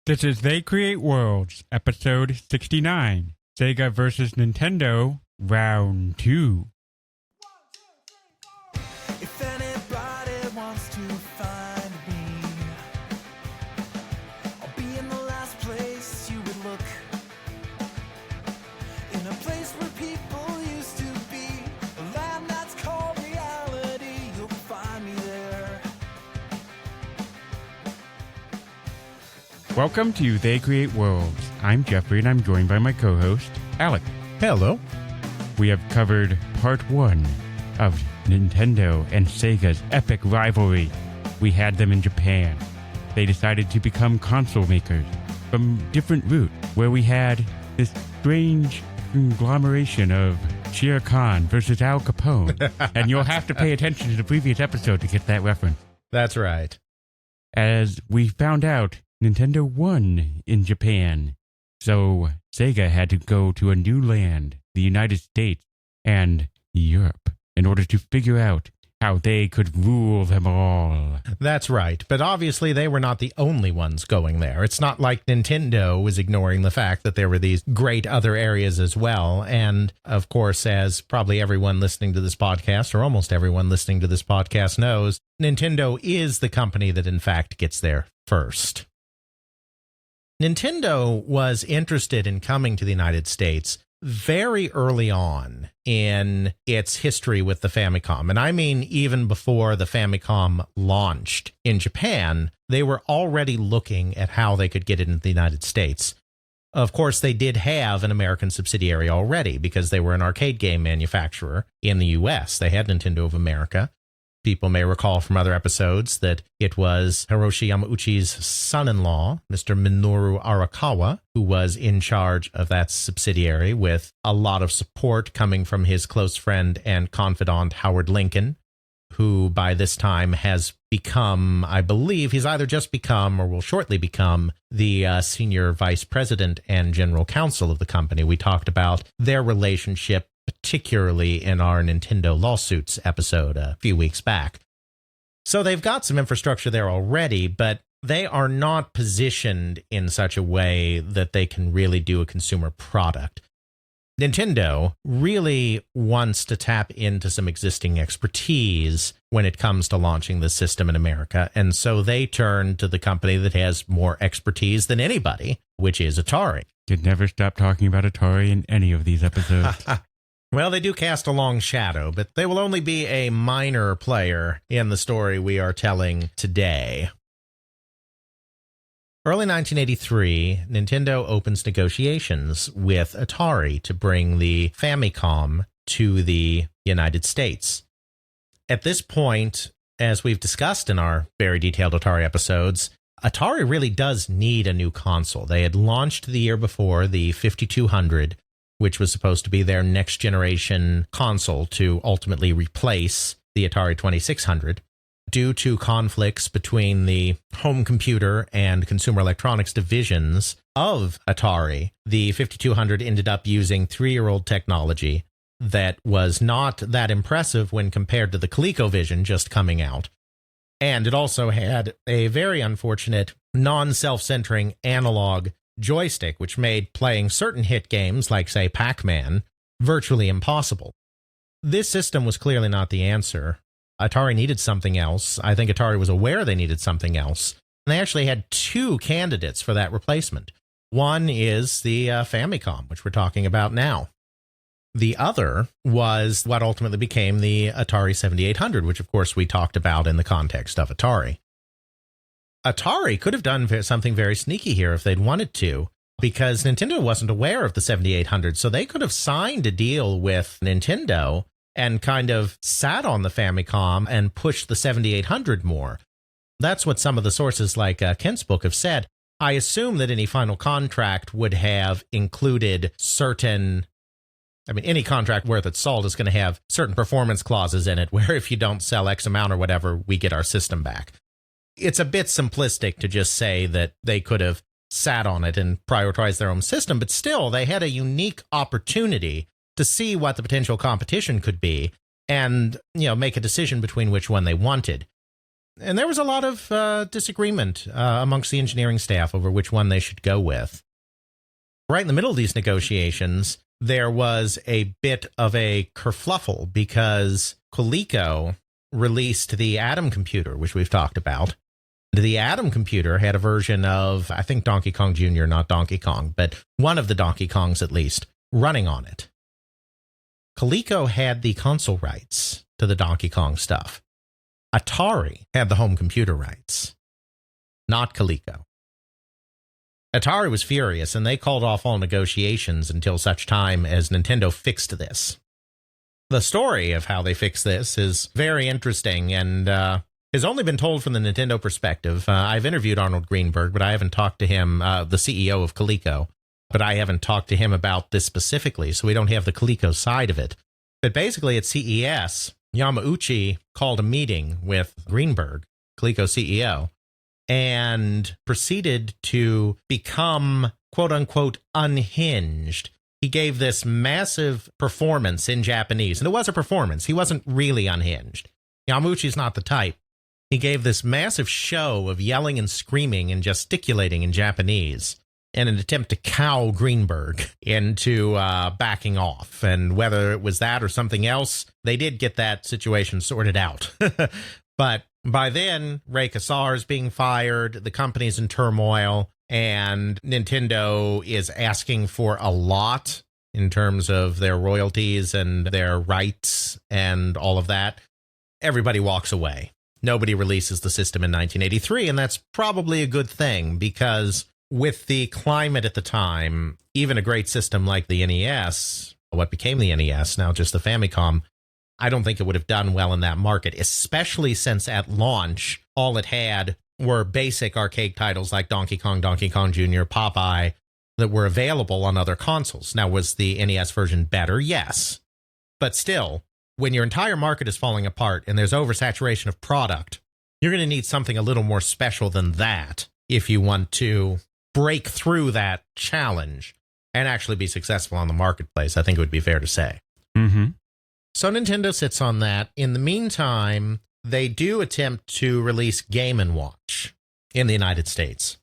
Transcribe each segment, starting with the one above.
This is They Create Worlds, episode 69, Sega vs. Nintendo, round 2. If anybody wants to find me, I'll be in the last place you would look. In a place where people used to be, a land that's called reality. You'll find me there. Welcome to They Create Worlds. I'm Jeffrey and I'm joined by my co-host, Alec. Hello. We have covered part 1 of Nintendo and Sega's epic rivalry. We had them in Japan. They decided to become console makers from different route, where we had this strange conglomeration of Shere Khan versus Al Capone. And you'll have to pay attention to the previous episode to get that reference. That's right. As we found out, Nintendo won in Japan. So Sega had to go to a new land, the United States and Europe, in order to figure out how they could rule them all. That's right. But obviously they were not the only ones going there. It's not like Nintendo was ignoring the fact that there were these great other areas as well. And of course, as probably everyone listening to this podcast, or almost everyone listening to this podcast knows, Nintendo is the company that in fact gets there first. Nintendo was interested in coming to the United States very early on in its history with the Famicom. And I mean, even before the Famicom launched in Japan, they were already looking at how they could get it into the United States. Of course, they did have an American subsidiary already because they were an arcade game manufacturer in the US. They had Nintendo of America. People may recall from other episodes that it was Hiroshi Yamauchi's son-in-law, Mr. Minoru Arakawa, who was in charge of that subsidiary, with a lot of support coming from his close friend and confidant, Howard Lincoln, who by this time has become, I believe, he's either just become or will shortly become the senior vice president and general counsel of the company. We talked about their relationship particularly in our Nintendo lawsuits episode a few weeks back. So they've got some infrastructure there already, but they are not positioned in such a way that they can really do a consumer product. Nintendo really wants to tap into some existing expertise when it comes to launching the system in America, and so they turn to the company that has more expertise than anybody, which is Atari. Could never stop talking about Atari in any of these episodes. Well, they do cast a long shadow, but they will only be a minor player in the story we are telling today. Early 1983, Nintendo opens negotiations with Atari to bring the Famicom to the United States. At this point, as we've discussed in our very detailed Atari episodes, Atari really does need a new console. They had launched the year before the 5200, which was supposed to be their next generation console to ultimately replace the Atari 2600. Due to conflicts between the home computer and consumer electronics divisions of Atari, the 5200 ended up using 3-year-old technology that was not that impressive when compared to the ColecoVision just coming out. And it also had a very unfortunate non-self-centering analog joystick, which made playing certain hit games like, say, Pac-Man virtually impossible. This system was clearly not the answer. Atari needed something else. I think Atari was aware they needed something else. And they actually had 2 candidates for that replacement. One is the Famicom, which we're talking about now. The other was what ultimately became the Atari 7800, which of course we talked about in the context of Atari. Atari could have done something very sneaky here if they'd wanted to, because Nintendo wasn't aware of the 7800, so they could have signed a deal with Nintendo and kind of sat on the Famicom and pushed the 7800 more. That's what some of the sources like Kent's book have said. I assume that any final contract would have included certain... any contract worth its salt is going to have certain performance clauses in it, where if you don't sell X amount or whatever, we get our system back. It's a bit simplistic to just say that they could have sat on it and prioritized their own system, but still, they had a unique opportunity to see what the potential competition could be and, make a decision between which one they wanted. And there was a lot of disagreement amongst the engineering staff over which one they should go with. Right in the middle of these negotiations, there was a bit of a kerfluffle because Coleco released the Atom computer, which we've talked about. The Atom computer had a version of, I think, Donkey Kong Jr., not Donkey Kong, but one of the Donkey Kongs at least, running on it. Coleco had the console rights to the Donkey Kong stuff. Atari had the home computer rights, not Coleco. Atari was furious, and they called off all negotiations until such time as Nintendo fixed this. The story of how they fixed this is very interesting and has only been told from the Nintendo perspective. I've interviewed Arnold Greenberg, but I haven't talked to him, the CEO of Coleco, but I haven't talked to him about this specifically, so we don't have the Coleco side of it. But basically at CES, Yamauchi called a meeting with Greenberg, Coleco CEO, and proceeded to become, quote-unquote, unhinged. He gave this massive performance in Japanese, and it was a performance. He wasn't really unhinged. Yamauchi's not the type. He gave this massive show of yelling and screaming and gesticulating in Japanese in an attempt to cow Greenberg into backing off. And whether it was that or something else, they did get that situation sorted out. But by then, Ray Kassar is being fired, the company's in turmoil, and Nintendo is asking for a lot in terms of their royalties and their rights and all of that. Everybody walks away. Nobody releases the system in 1983, and that's probably a good thing because with the climate at the time, even a great system like the NES, what became the NES, now just the Famicom, I don't think it would have done well in that market, especially since at launch, all it had were basic arcade titles like Donkey Kong Jr., Popeye, that were available on other consoles. Now, was the NES version better? Yes. But still, when your entire market is falling apart and there's oversaturation of product, you're going to need something a little more special than that if you want to break through that challenge and actually be successful on the marketplace, I think it would be fair to say. Mm-hmm. So Nintendo sits on that. In the meantime, they do attempt to release Game & Watch in the United States.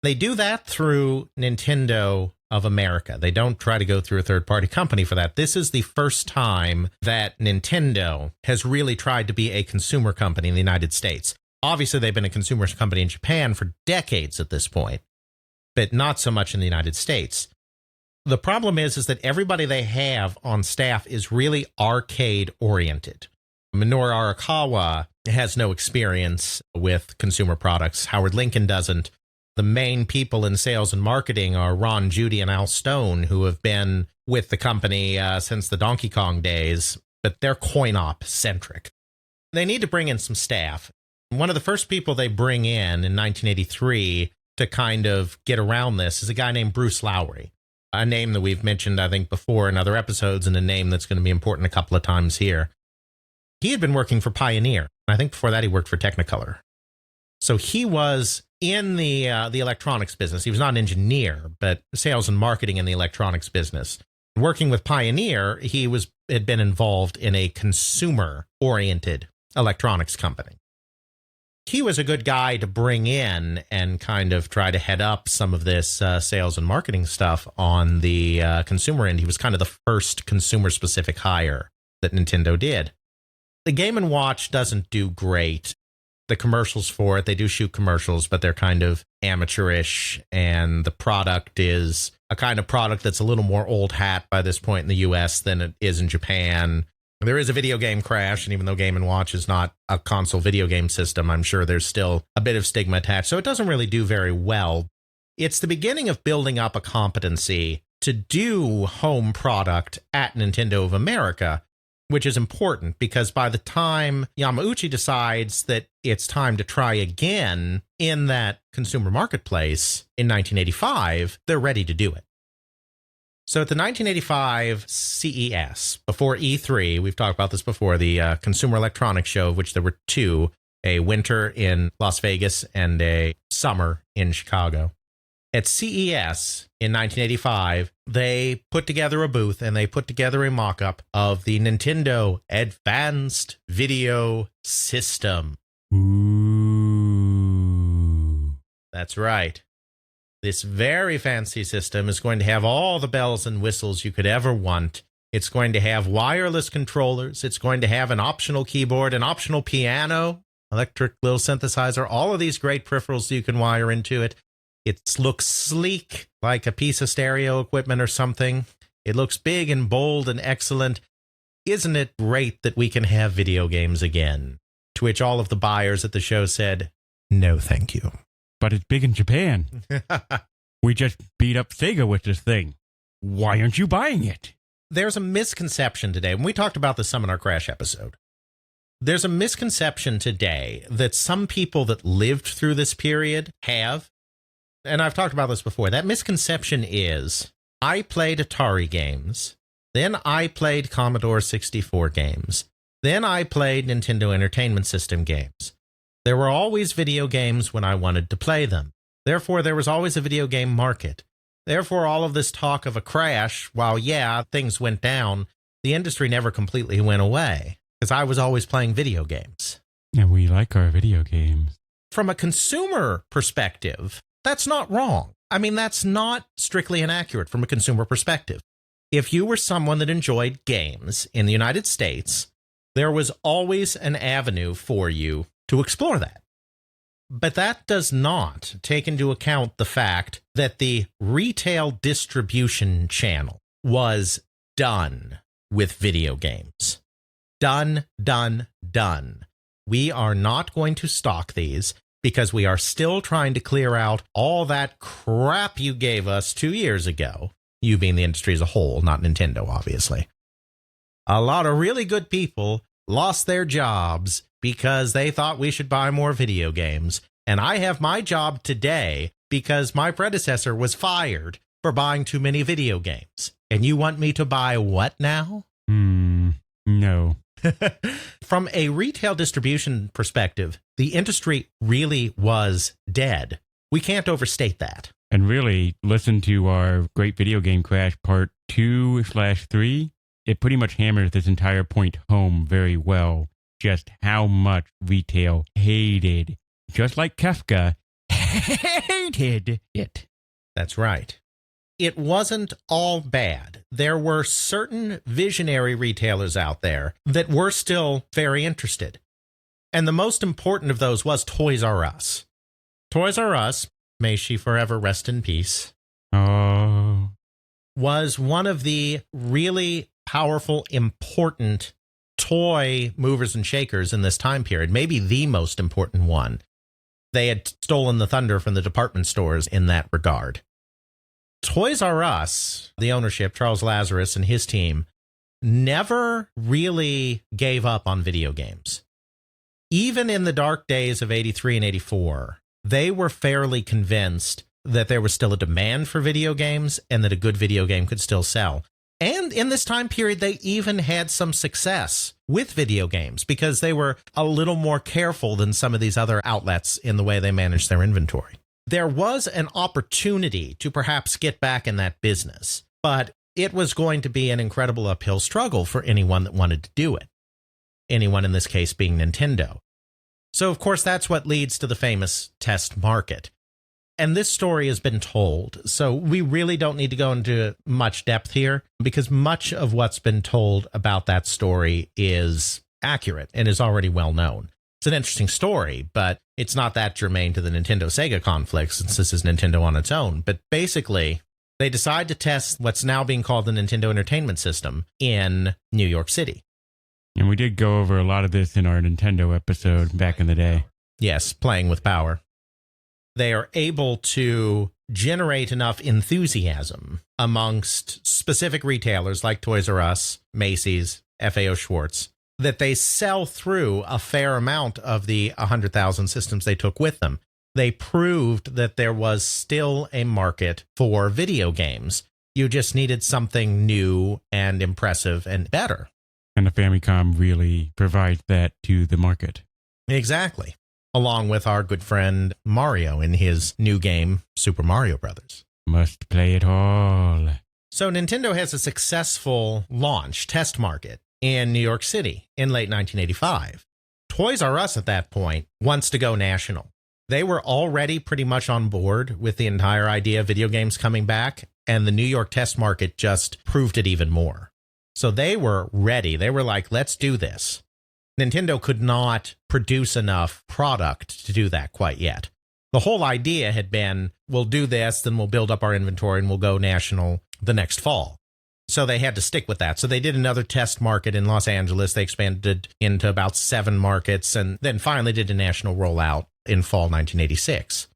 They do that through Nintendo of America. They don't try to go through a third-party company for that. This is the first time that Nintendo has really tried to be a consumer company in the United States. Obviously, they've been a consumer company in Japan for decades at this point, but not so much in the United States. The problem is that everybody they have on staff is really arcade-oriented. Minoru Arakawa has no experience with consumer products. Howard Lincoln doesn't. The main people in sales and marketing are Ron Judy and Al Stone, who have been with the company since the Donkey Kong days, but they're coin-op-centric. They need to bring in some staff. One of the first people they bring in 1983 to kind of get around this is a guy named Bruce Lowry, a name that we've mentioned, I think, before in other episodes, and a name that's going to be important a couple of times here. He had been working for Pioneer. I think before that he worked for Technicolor. So he was in the electronics business. He was not an engineer, but sales and marketing in the electronics business. Working with Pioneer, he had been involved in a consumer-oriented electronics company. He was a good guy to bring in and kind of try to head up some of this sales and marketing stuff on the consumer end. He was kind of the first consumer-specific hire that Nintendo did. The Game & Watch doesn't do great. The commercials for it, they do shoot commercials, but they're kind of amateurish, and the product is a kind of product that's a little more old hat by this point in the US than it is in Japan. There is a video game crash, and even though Game & Watch is not a console video game system, I'm sure there's still a bit of stigma attached, so it doesn't really do very well. It's the beginning of building up a competency to do home product at Nintendo of America, which is important because by the time Yamauchi decides that it's time to try again in that consumer marketplace in 1985, they're ready to do it. So at the 1985 CES, before E3, we've talked about this before, the Consumer Electronics Show, of which there were two, a winter in Las Vegas and a summer in Chicago. At CES in 1985, they put together a booth and they put together a mock-up of the Nintendo Advanced Video System. Ooh. That's right. This very fancy system is going to have all the bells and whistles you could ever want. It's going to have wireless controllers. It's going to have an optional keyboard, an optional piano, electric little synthesizer, all of these great peripherals you can wire into it. It looks sleek, like a piece of stereo equipment or something. It looks big and bold and excellent. Isn't it great that we can have video games again? To which all of the buyers at the show said, no, thank you. But it's big in Japan. We just beat up Sega with this thing. Why aren't you buying it? There's a misconception today, and we talked about this some in our Crash episode. There's a misconception today that some people that lived through this period have, and I've talked about this before. That misconception is, I played Atari games, then I played Commodore 64 games, then I played Nintendo Entertainment System games. There were always video games when I wanted to play them. Therefore, there was always a video game market. Therefore, all of this talk of a crash, while, yeah, things went down, the industry never completely went away, because I was always playing video games. And we like our video games. From a consumer perspective, that's not wrong. I mean, that's not strictly inaccurate from a consumer perspective. If you were someone that enjoyed games in the United States, there was always an avenue for you to explore that. But that does not take into account the fact that the retail distribution channel was done with video games. Done. We are not going to stock these because we are still trying to clear out all that crap you gave us 2 years ago. You being the industry as a whole, not Nintendo, obviously. A lot of really good people lost their jobs because they thought we should buy more video games. And I have my job today because my predecessor was fired for buying too many video games. And you want me to buy what now? No. From a retail distribution perspective, the industry really was dead. We can't overstate that. And really, listen to our Great Video Game Crash Part 2/3. It pretty much hammers this entire point home very well. Just how much retail hated, just like Kafka hated it. That's right. It wasn't all bad. There were certain visionary retailers out there that were still very interested. And the most important of those was Toys R Us. Toys R Us, may she forever rest in peace, was one of the really powerful, important toy movers and shakers in this time period, maybe the most important one. They had stolen the thunder from the department stores in that regard. Toys R Us, the ownership, Charles Lazarus and his team, never really gave up on video games. Even in the dark days of 83 and 84, they were fairly convinced that there was still a demand for video games and that a good video game could still sell. And in this time period, they even had some success with video games because they were a little more careful than some of these other outlets in the way they managed their inventory. There was an opportunity to perhaps get back in that business, but it was going to be an incredible uphill struggle for anyone that wanted to do it. Anyone in this case being Nintendo. So, of course, that's what leads to the famous test market. And this story has been told, so we really don't need to go into much depth here because much of what's been told about that story is accurate and is already well known. It's an interesting story, but it's not that germane to the Nintendo-Sega conflict since this is Nintendo on its own. But basically, they decide to test what's now being called the Nintendo Entertainment System in New York City. And we did go over a lot of this in our Nintendo episode back in the day. Yes, playing with power. They are able to generate enough enthusiasm amongst specific retailers like Toys R Us, Macy's, FAO Schwartz, that they sell through a fair amount of the 100,000 systems they took with them. They proved that there was still a market for video games. You just needed something new and impressive and better. And the Famicom really provides that to the market. Exactly. Along with our good friend Mario in his new game, Super Mario Brothers. Must play it all. So Nintendo has a successful launch test market in New York City in late 1985. Toys R Us at that point wants to go national. They were already pretty much on board with the entire idea of video games coming back, and the New York test market just proved it even more. So they were ready. They were like, let's do this. Nintendo could not produce enough product to do that quite yet. The whole idea had been, we'll do this, then we'll build up our inventory and we'll go national the next fall. So they had to stick with that. So they did another test market in Los Angeles. They expanded into about 7 markets and then finally did a national rollout in fall 1986.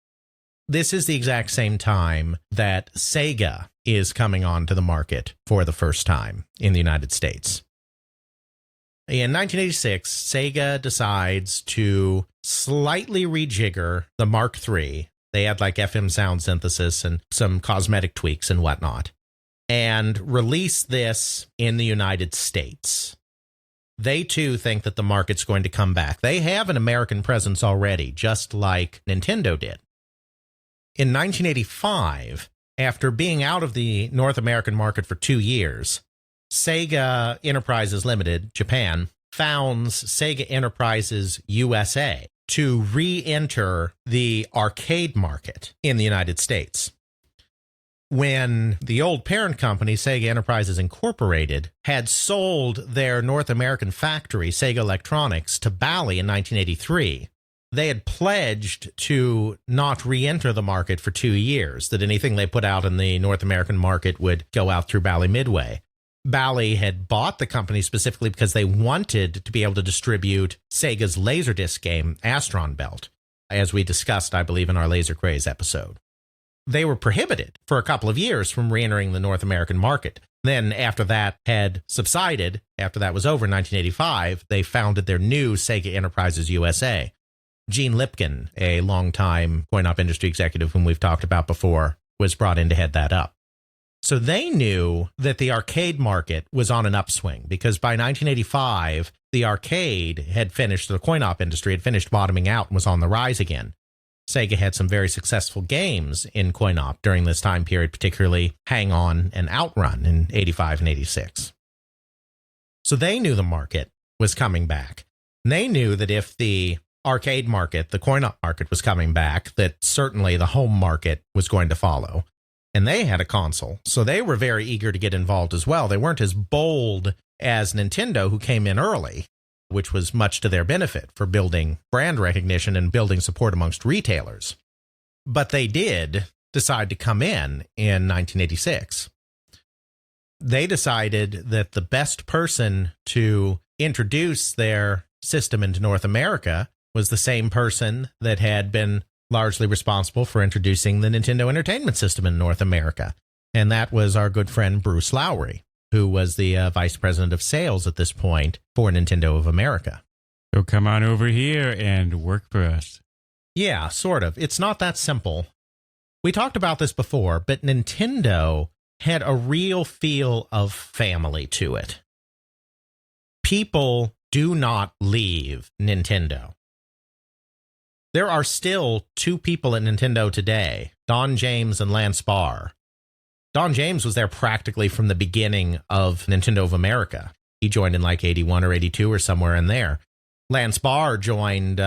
This is the exact same time that Sega is coming onto the market for the first time in the United States. In 1986, Sega decides to slightly rejigger the Mark III. They had like FM sound synthesis and some cosmetic tweaks and whatnot, and release this in the United States. They too think that the market's going to come back. They have an American presence already, just like Nintendo did. In 1985, after being out of the North American market for 2 years, Sega Enterprises Limited, Japan, founds Sega Enterprises USA to re-enter the arcade market in the United States. When the old parent company, Sega Enterprises Incorporated, had sold their North American factory, Sega Electronics, to Bally in 1983, they had pledged to not re-enter the market for 2 years, that anything they put out in the North American market would go out through Bally Midway. Bally had bought the company specifically because they wanted to be able to distribute Sega's Laserdisc game, Astron Belt, as we discussed, I believe, in our Laser Craze episode. They were prohibited for a couple of years from re-entering the North American market. Then, after that had subsided, after that was over in 1985, they founded their new Sega Enterprises USA. Gene Lipkin, a longtime coin-op industry executive whom we've talked about before, was brought in to head that up. So they knew that the arcade market was on an upswing because by 1985, the arcade had finished, the coin-op industry had finished bottoming out and was on the rise again. Sega had some very successful games in coin-op during this time period, particularly Hang On and Outrun in 85 and 86. So they knew the market was coming back. And they knew that if the arcade market, the coin-op market was coming back, that certainly the home market was going to follow. And they had a console, so they were very eager to get involved as well. They weren't as bold as Nintendo, who came in early, which was much to their benefit for building brand recognition and building support amongst retailers. But they did decide to come in 1986. They decided that the best person to introduce their system into North America was the same person that had been largely responsible for introducing the Nintendo Entertainment System in North America. And that was our good friend Bruce Lowry, who was the vice president of sales at this point for Nintendo of America. So come on over here and work for us. Yeah, sort of. It's not that simple. We talked about this before, but Nintendo had a real feel of family to it. People do not leave Nintendo. There are still 2 people at Nintendo today, Don James and Lance Barr. Don James was there practically from the beginning of Nintendo of America. He joined in like 81 or 82 or somewhere in there. Lance Barr joined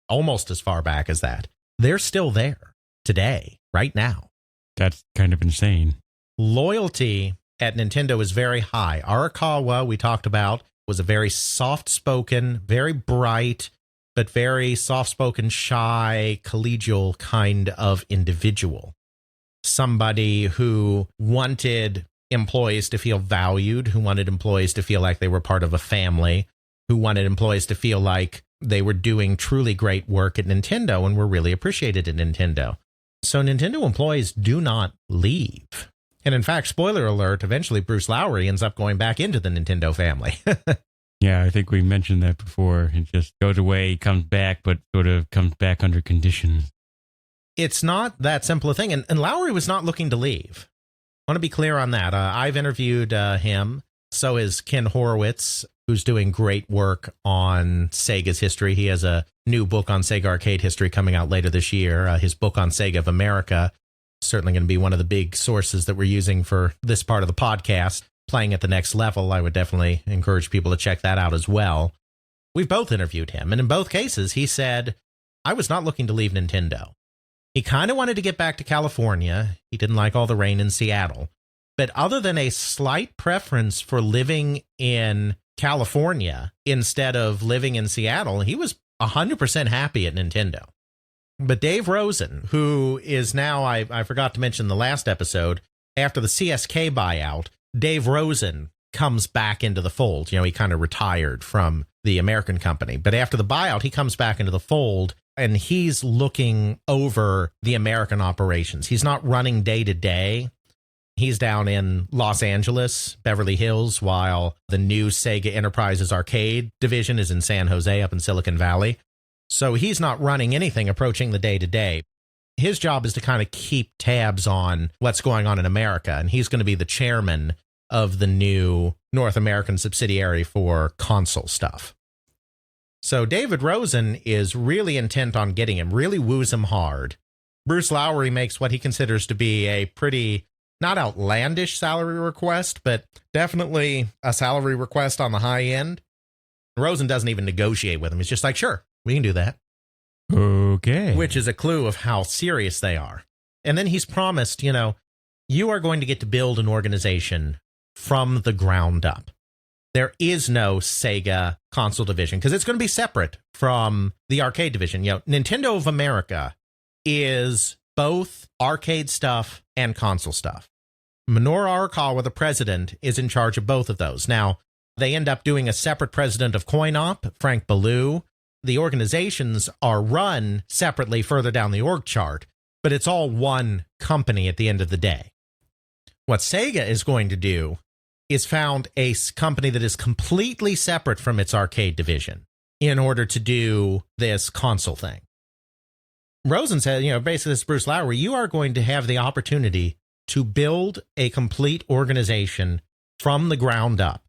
almost as far back as that. They're still there today, right now. That's kind of insane. Loyalty at Nintendo is very high. Arakawa, we talked about, was a very soft-spoken, very bright, but very soft-spoken, shy, collegial kind of individual. Somebody who wanted employees to feel valued, who wanted employees to feel like they were part of a family, who wanted employees to feel like they were doing truly great work at Nintendo and were really appreciated at Nintendo. So Nintendo employees do not leave. And in fact, spoiler alert, eventually Bruce Lowry ends up going back into the Nintendo family. Yeah, I think we mentioned that before. It just goes away, comes back, but sort of comes back under conditions. It's not that simple a thing. And Lowry was not looking to leave. I want to be clear on that. I've interviewed him. So is Ken Horowitz, who's doing great work on Sega's history. He has a new book on Sega arcade history coming out later this year. His book on Sega of America, certainly going to be one of the big sources that we're using for this part of the podcast. Playing at the next level, I would definitely encourage people to check that out as well. We've both interviewed him, and in both cases, he said, I was not looking to leave Nintendo. He kind of wanted to get back to California. He didn't like all the rain in Seattle. But other than a slight preference for living in California instead of living in Seattle, he was 100% happy at Nintendo. But Dave Rosen, who is now, I forgot to mention the last episode, after the CSK buyout, Dave Rosen comes back into the fold. You know, he kind of retired from the American company. But after the buyout, he comes back into the fold, and he's looking over the American operations. He's not running day to day. He's down in Los Angeles, Beverly Hills, while the new Sega Enterprises arcade division is in San Jose up in Silicon Valley. So he's not running anything approaching the day-to-day. His job is to kind of keep tabs on what's going on in America, and he's going to be the chairman of the new North American subsidiary for console stuff. So David Rosen is really intent on getting him, really woos him hard. Bruce Lowery makes what he considers to be a pretty, not outlandish salary request, but definitely a salary request on the high end. Rosen doesn't even negotiate with him. He's just like, sure, we can do that. Okay. Which is a clue of how serious they are. And then he's promised, you know, you are going to get to build an organization from the ground up. There is no Sega console division because it's going to be separate from the arcade division. You know, Nintendo of America is both arcade stuff and console stuff. Minoru Arakawa, the president, is in charge of both of those. Now, they end up doing a separate president of Coin-Op, Frank Ballou. The organizations are run separately further down the org chart, but it's all one company at the end of the day. What Sega is going to do is found a company that is completely separate from its arcade division in order to do this console thing. Rosen said, you know, basically this Bruce Lowery, you are going to have the opportunity to build a complete organization from the ground up.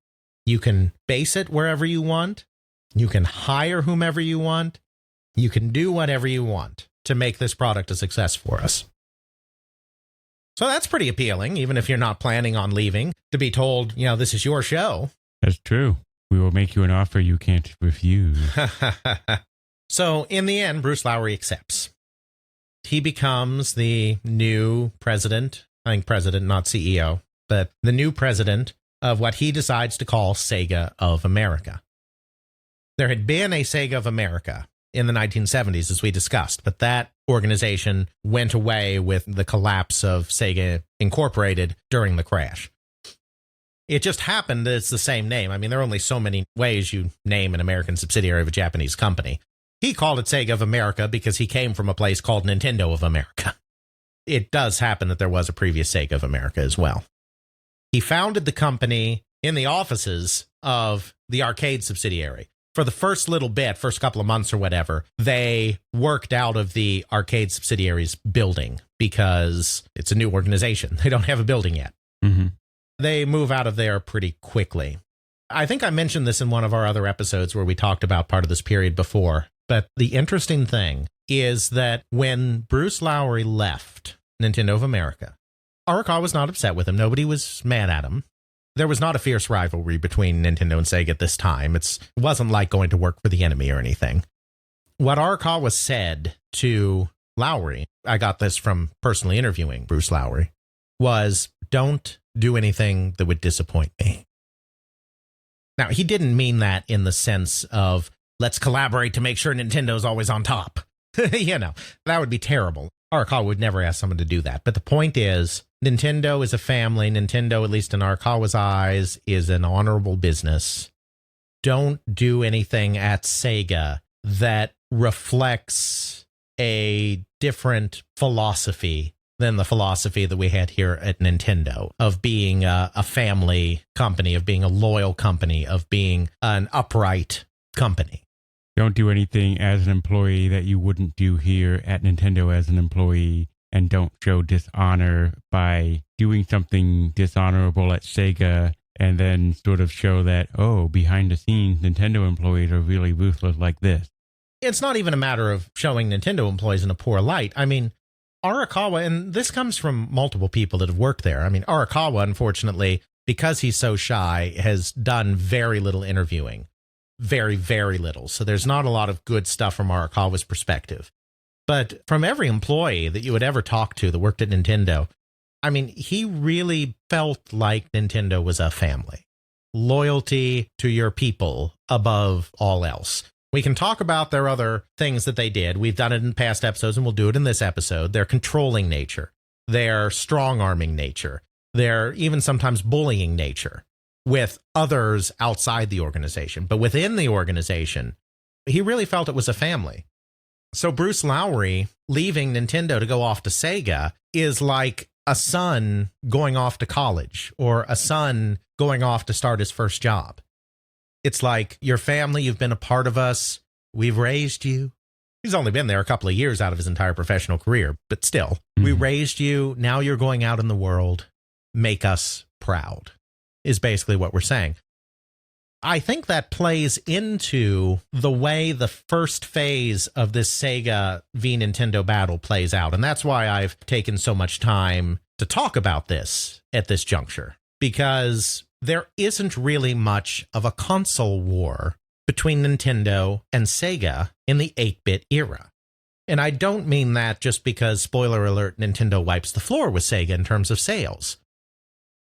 You can base it wherever you want. You can hire whomever you want. You can do whatever you want to make this product a success for us. So that's pretty appealing, even if you're not planning on leaving, to be told, you know, this is your show. That's true. We will make you an offer you can't refuse. So in the end, Bruce Lowery accepts. He becomes the new president, I think president, not CEO, but the new president of what he decides to call Sega of America. There had been a Sega of America in the 1970s, as we discussed, but that organization went away with the collapse of Sega Incorporated during the crash. It just happened that it's the same name. I mean, there are only so many ways you name an American subsidiary of a Japanese company. He called it Sega of America because he came from a place called Nintendo of America. It does happen that there was a previous Sega of America as well. He founded the company in the offices of the arcade subsidiary. For the first little bit, first couple of months or whatever, they worked out of the arcade subsidiary's building because it's a new organization. They don't have a building yet. Mm-hmm. They move out of there pretty quickly. I think I mentioned this in one of our other episodes where we talked about part of this period before. But the interesting thing is that when Bruce Lowery left Nintendo of America, Arakawa was not upset with him. Nobody was mad at him. There was not a fierce rivalry between Nintendo and Sega at this time. It wasn't like going to work for the enemy or anything. What Arakawa said to Lowery, I got this from personally interviewing Bruce Lowery, was, don't do anything that would disappoint me. Now, he didn't mean that in the sense of, let's collaborate to make sure Nintendo's always on top. You know, that would be terrible. Arakawa would never ask someone to do that. But the point is, Nintendo is a family. Nintendo, at least in Arakawa's eyes, is an honorable business. Don't do anything at Sega that reflects a different philosophy than the philosophy that we had here at Nintendo of being a family company, of being a loyal company, of being an upright company. Don't do anything as an employee that you wouldn't do here at Nintendo as an employee, and don't show dishonor by doing something dishonorable at Sega and then sort of show that, oh, behind the scenes, Nintendo employees are really ruthless like this. It's not even a matter of showing Nintendo employees in a poor light. I mean, Arakawa, and this comes from multiple people that have worked there. I mean, Arakawa, unfortunately, because he's so shy, has done very little interviewing. very, very little. So there's not a lot of good stuff from Arakawa's perspective. But from every employee that you would ever talk to that worked at Nintendo, I mean, he really felt like Nintendo was a family. Loyalty to your people above all else. We can talk about their other things that they did. We've done it in past episodes, and we'll do it in this episode. Their controlling nature, their strong-arming nature, their even sometimes bullying nature with others outside the organization. But within the organization, he really felt it was a family. So Bruce Lowry leaving Nintendo to go off to Sega is like a son going off to college or a son going off to start his first job. It's like, your family, you've been a part of us, we've raised you. He's only been there a couple of years out of his entire professional career, but still, we raised you, now you're going out in the world, make us proud, is basically what we're saying. I think that plays into the way the first phase of this Sega v Nintendo battle plays out. And that's why I've taken so much time to talk about this at this juncture, because there isn't really much of a console war between Nintendo and Sega in the 8-bit era. And I don't mean that just because, spoiler alert, Nintendo wipes the floor with Sega in terms of sales.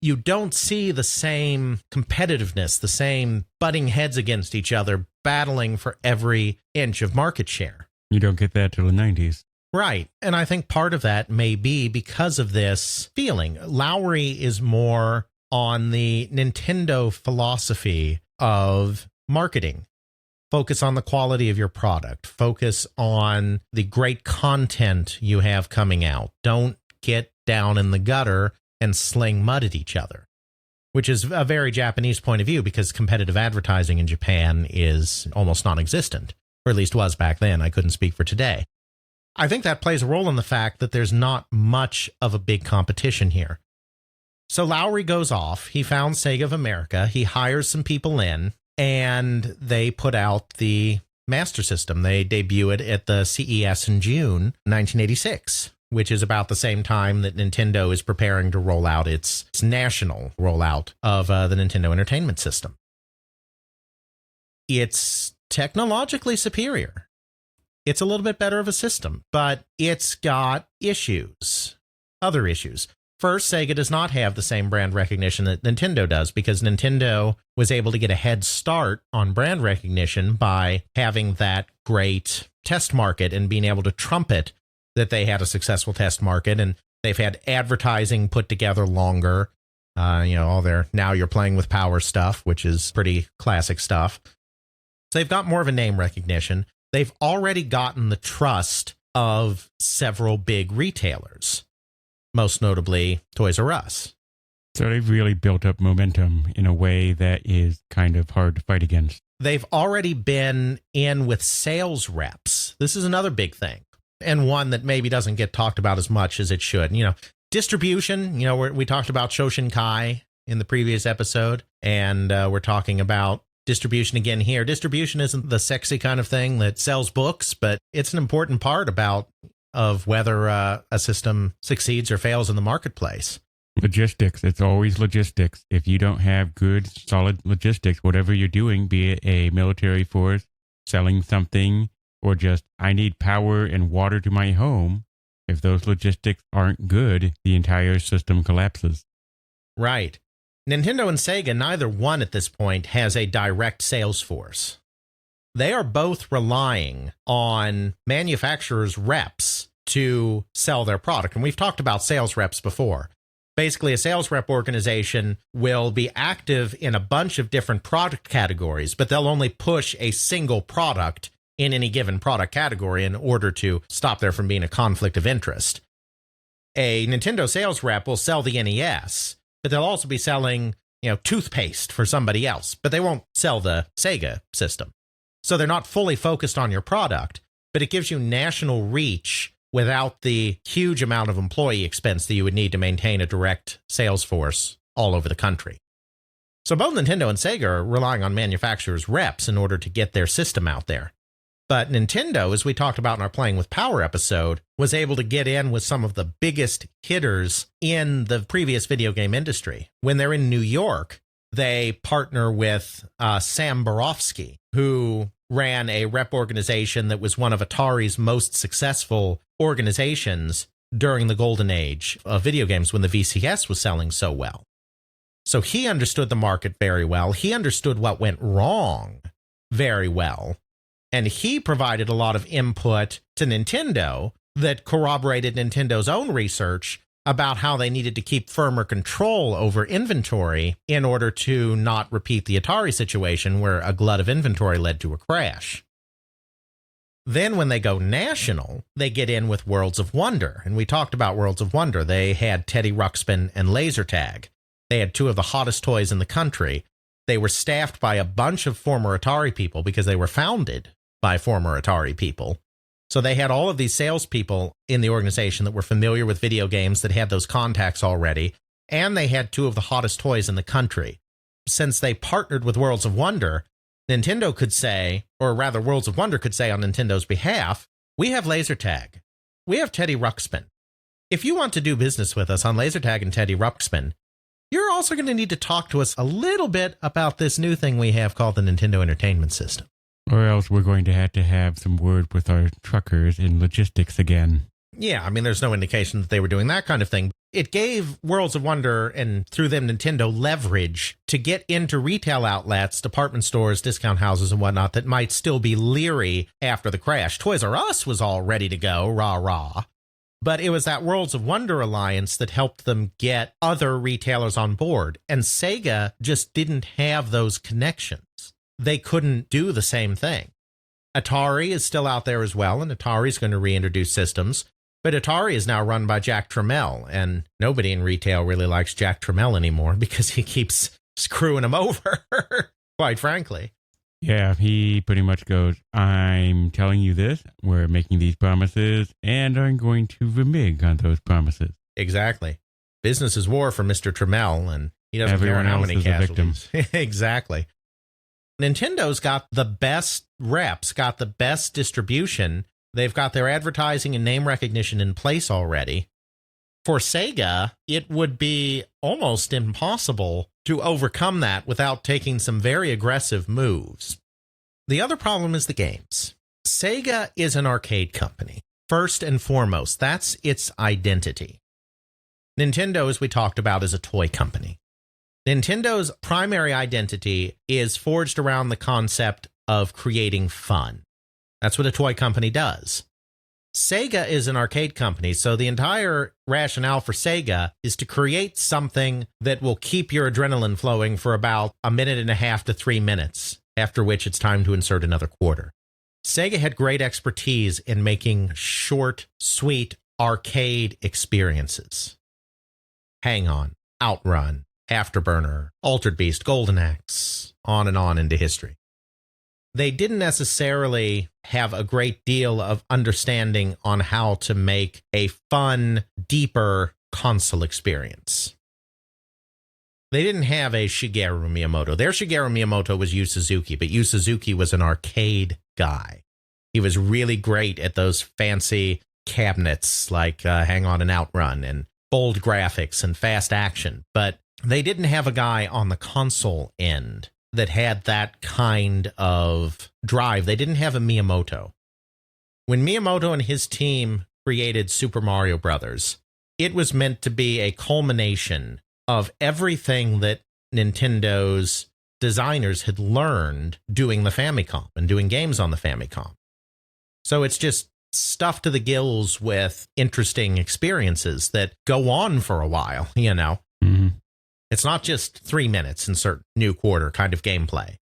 You don't see the same competitiveness, the same butting heads against each other, battling for every inch of market share. You don't get that till the 90s. Right. And I think part of that may be because of this feeling. Lowry is more on the Nintendo philosophy of marketing. Focus on the quality of your product. Focus on the great content you have coming out. Don't get down in the gutter and sling mud at each other, which is a very Japanese point of view because competitive advertising in Japan is almost non-existent, or at least was back then. I couldn't speak for today. I think that plays a role in the fact that there's not much of a big competition here. So Lowry goes off. He found Sega of America. He hires some people in, and they put out the Master System. They debut it at the CES in June 1986. Which is about the same time that Nintendo is preparing to roll out its national rollout of the Nintendo Entertainment System. It's technologically superior. It's a little bit better of a system, but it's got issues, other issues. First, Sega does not have the same brand recognition that Nintendo does because Nintendo was able to get a head start on brand recognition by having that great test market and being able to trumpet that they had a successful test market, and they've had advertising put together longer. All their now you're playing with power stuff, which is pretty classic stuff. So they've got more of a name recognition. They've already gotten the trust of several big retailers, most notably Toys R Us. So they've really built up momentum in a way that is kind of hard to fight against. They've already been in with sales reps. This is another big thing. And one that maybe doesn't get talked about as much as it should. Distribution, we talked about Shoshinkai in the previous episode, and we're talking about distribution again here. Distribution isn't the sexy kind of thing that sells books, but it's an important part of whether a system succeeds or fails in the marketplace. Logistics. It's always logistics. If you don't have good, solid logistics, whatever you're doing, be it a military force, selling something, or just, I need power and water to my home. If those logistics aren't good, the entire system collapses. Right. Nintendo and Sega, neither one at this point has a direct sales force. They are both relying on manufacturers' reps to sell their product. And we've talked about sales reps before. Basically, a sales rep organization will be active in a bunch of different product categories, but they'll only push a single product in any given product category in order to stop there from being a conflict of interest. A Nintendo sales rep will sell the NES, but they'll also be selling, toothpaste for somebody else, but they won't sell the Sega system. So they're not fully focused on your product, but it gives you national reach without the huge amount of employee expense that you would need to maintain a direct sales force all over the country. So both Nintendo and Sega are relying on manufacturers' reps in order to get their system out there. But Nintendo, as we talked about in our Playing with Power episode, was able to get in with some of the biggest hitters in the previous video game industry. When they're in New York, they partner with Sam Borofsky, who ran a rep organization that was one of Atari's most successful organizations during the golden age of video games when the VCS was selling so well. So he understood the market very well. He understood what went wrong very well. And he provided a lot of input to Nintendo that corroborated Nintendo's own research about how they needed to keep firmer control over inventory in order to not repeat the Atari situation where a glut of inventory led to a crash. Then when they go national, they get in with Worlds of Wonder. And we talked about Worlds of Wonder. They had Teddy Ruxpin and Laser Tag. They had two of the hottest toys in the country. They were staffed by a bunch of former Atari people because they were founded by former Atari people. So they had all of these salespeople in the organization that were familiar with video games, that had those contacts already, and they had two of the hottest toys in the country. Since they partnered with Worlds of Wonder, Nintendo could say, or rather Worlds of Wonder could say on Nintendo's behalf, we have laser tag. We have Teddy Ruxpin. If you want to do business with us on laser tag and Teddy Ruxpin, you're also going to need to talk to us a little bit about this new thing we have called the Nintendo Entertainment System. Or else we're going to have some word with our truckers in logistics again. Yeah, I mean, there's no indication that they were doing that kind of thing. It gave Worlds of Wonder, and through them Nintendo, leverage to get into retail outlets, department stores, discount houses, and whatnot that might still be leery after the crash. Toys R Us was all ready to go, rah-rah. But it was that Worlds of Wonder alliance that helped them get other retailers on board. And Sega just didn't have those connections. They couldn't do the same thing. Atari is still out there as well, and Atari's going to reintroduce systems. But Atari is now run by Jack Tramiel, and nobody in retail really likes Jack Tramiel anymore because he keeps screwing them over, quite frankly. Yeah, he pretty much goes, I'm telling you this, we're making these promises, and I'm going to renege on those promises. Exactly. Business is war for Mr. Tramiel, and he doesn't Everyone care how else many is a victim. casualties. Exactly. Nintendo's got the best reps, got the best distribution. They've got their advertising and name recognition in place already. For Sega, it would be almost impossible to overcome that without taking some very aggressive moves. The other problem is the games. Sega is an arcade company. First and foremost, that's its identity. Nintendo, as we talked about, is a toy company. Nintendo's primary identity is forged around the concept of creating fun. That's what a toy company does. Sega is an arcade company, so the entire rationale for Sega is to create something that will keep your adrenaline flowing for about 1.5 to 3 minutes, after which it's time to insert another quarter. Sega had great expertise in making short, sweet arcade experiences. Hang On, Outrun, Afterburner, Altered Beast, Golden Axe, on and on into history. They didn't necessarily have a great deal of understanding on how to make a fun, deeper console experience. They didn't have a Shigeru Miyamoto. Their Shigeru Miyamoto was Yu Suzuki, but Yu Suzuki was an arcade guy. He was really great at those fancy cabinets like Hang On and Outrun and bold graphics and fast action, but they didn't have a guy on the console end that had that kind of drive. They didn't have a Miyamoto. When Miyamoto and his team created Super Mario Brothers, it was meant to be a culmination of everything that Nintendo's designers had learned doing the Famicom and doing games on the Famicom. So it's just stuffed to the gills with interesting experiences that go on for a while, you know. Mm-hmm. It's not just 3 minutes, insert new quarter kind of gameplay.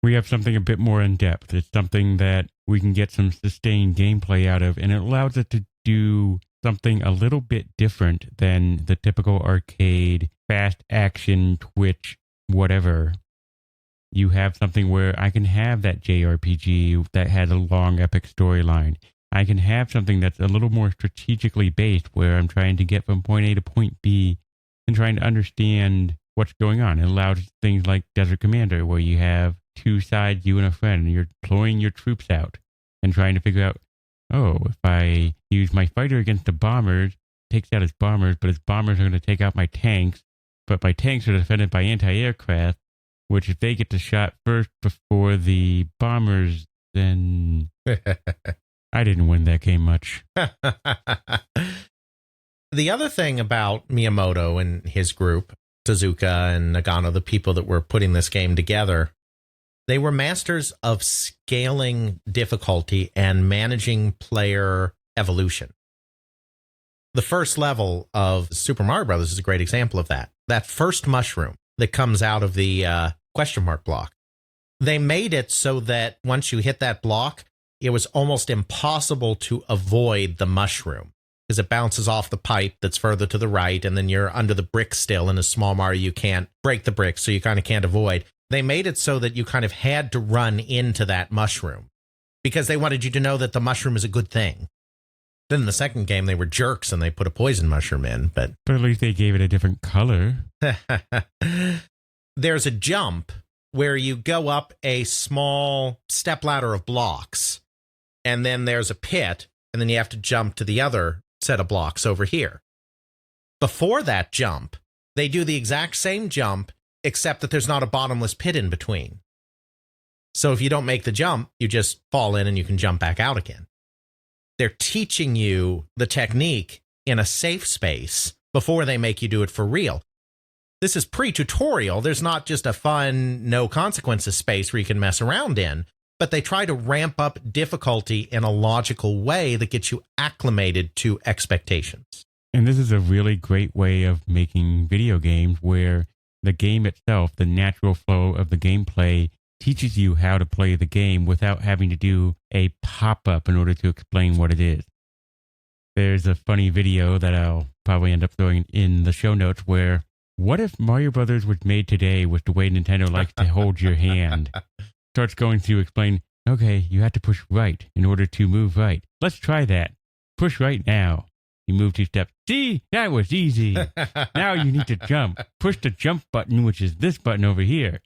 We have something a bit more in depth. It's something that we can get some sustained gameplay out of, and it allows us to do something a little bit different than the typical arcade, fast action, twitch, whatever. You have something where I can have that JRPG that has a long, epic storyline. I can have something that's a little more strategically based, where I'm trying to get from point A to point B and trying to understand what's going on. It allows things like Desert Commander, where you have two sides, you and a friend, and you're deploying your troops out and trying to figure out, oh, if I use my fighter against the bombers, it takes out his bombers, but his bombers are going to take out my tanks, but my tanks are defended by anti-aircraft, which if they get the shot first before the bombers, then I didn't win that game much. The other thing about Miyamoto and his group, Tezuka and Nagano, the people that were putting this game together, they were masters of scaling difficulty and managing player evolution. The first level of Super Mario Brothers is a great example of that. That first mushroom that comes out of the question mark block. They made it so that once you hit that block, it was almost impossible to avoid the mushroom because it bounces off the pipe that's further to the right, and then you're under the brick still. In a small Mario, you can't break the brick, so you kind of can't avoid. They made it so that you kind of had to run into that mushroom because they wanted you to know that the mushroom is a good thing. Then in the second game, they were jerks and they put a poison mushroom in. But at least they gave it a different color. There's a jump where you go up a small stepladder of blocks, and then there's a pit, and then you have to jump to the other set of blocks over here. Before that jump, they do the exact same jump, except that there's not a bottomless pit in between. So if you don't make the jump, you just fall in and you can jump back out again. They're teaching you the technique in a safe space before they make you do it for real. This is pre-tutorial. There's not just a fun, no consequences space where you can mess around in, but they try to ramp up difficulty in a logical way that gets you acclimated to expectations. And this is a really great way of making video games where the game itself, the natural flow of the gameplay, teaches you how to play the game without having to do a pop-up in order to explain what it is. There's a funny video that I'll probably end up throwing in the show notes where, what if Mario Brothers was made today with the way Nintendo likes to hold your hand? Starts going to explain, okay, you have to push right in order to move right. Let's try that. Push right now. You move 2 steps. See, that was easy. Now you need to jump. Push the jump button, which is this button over here.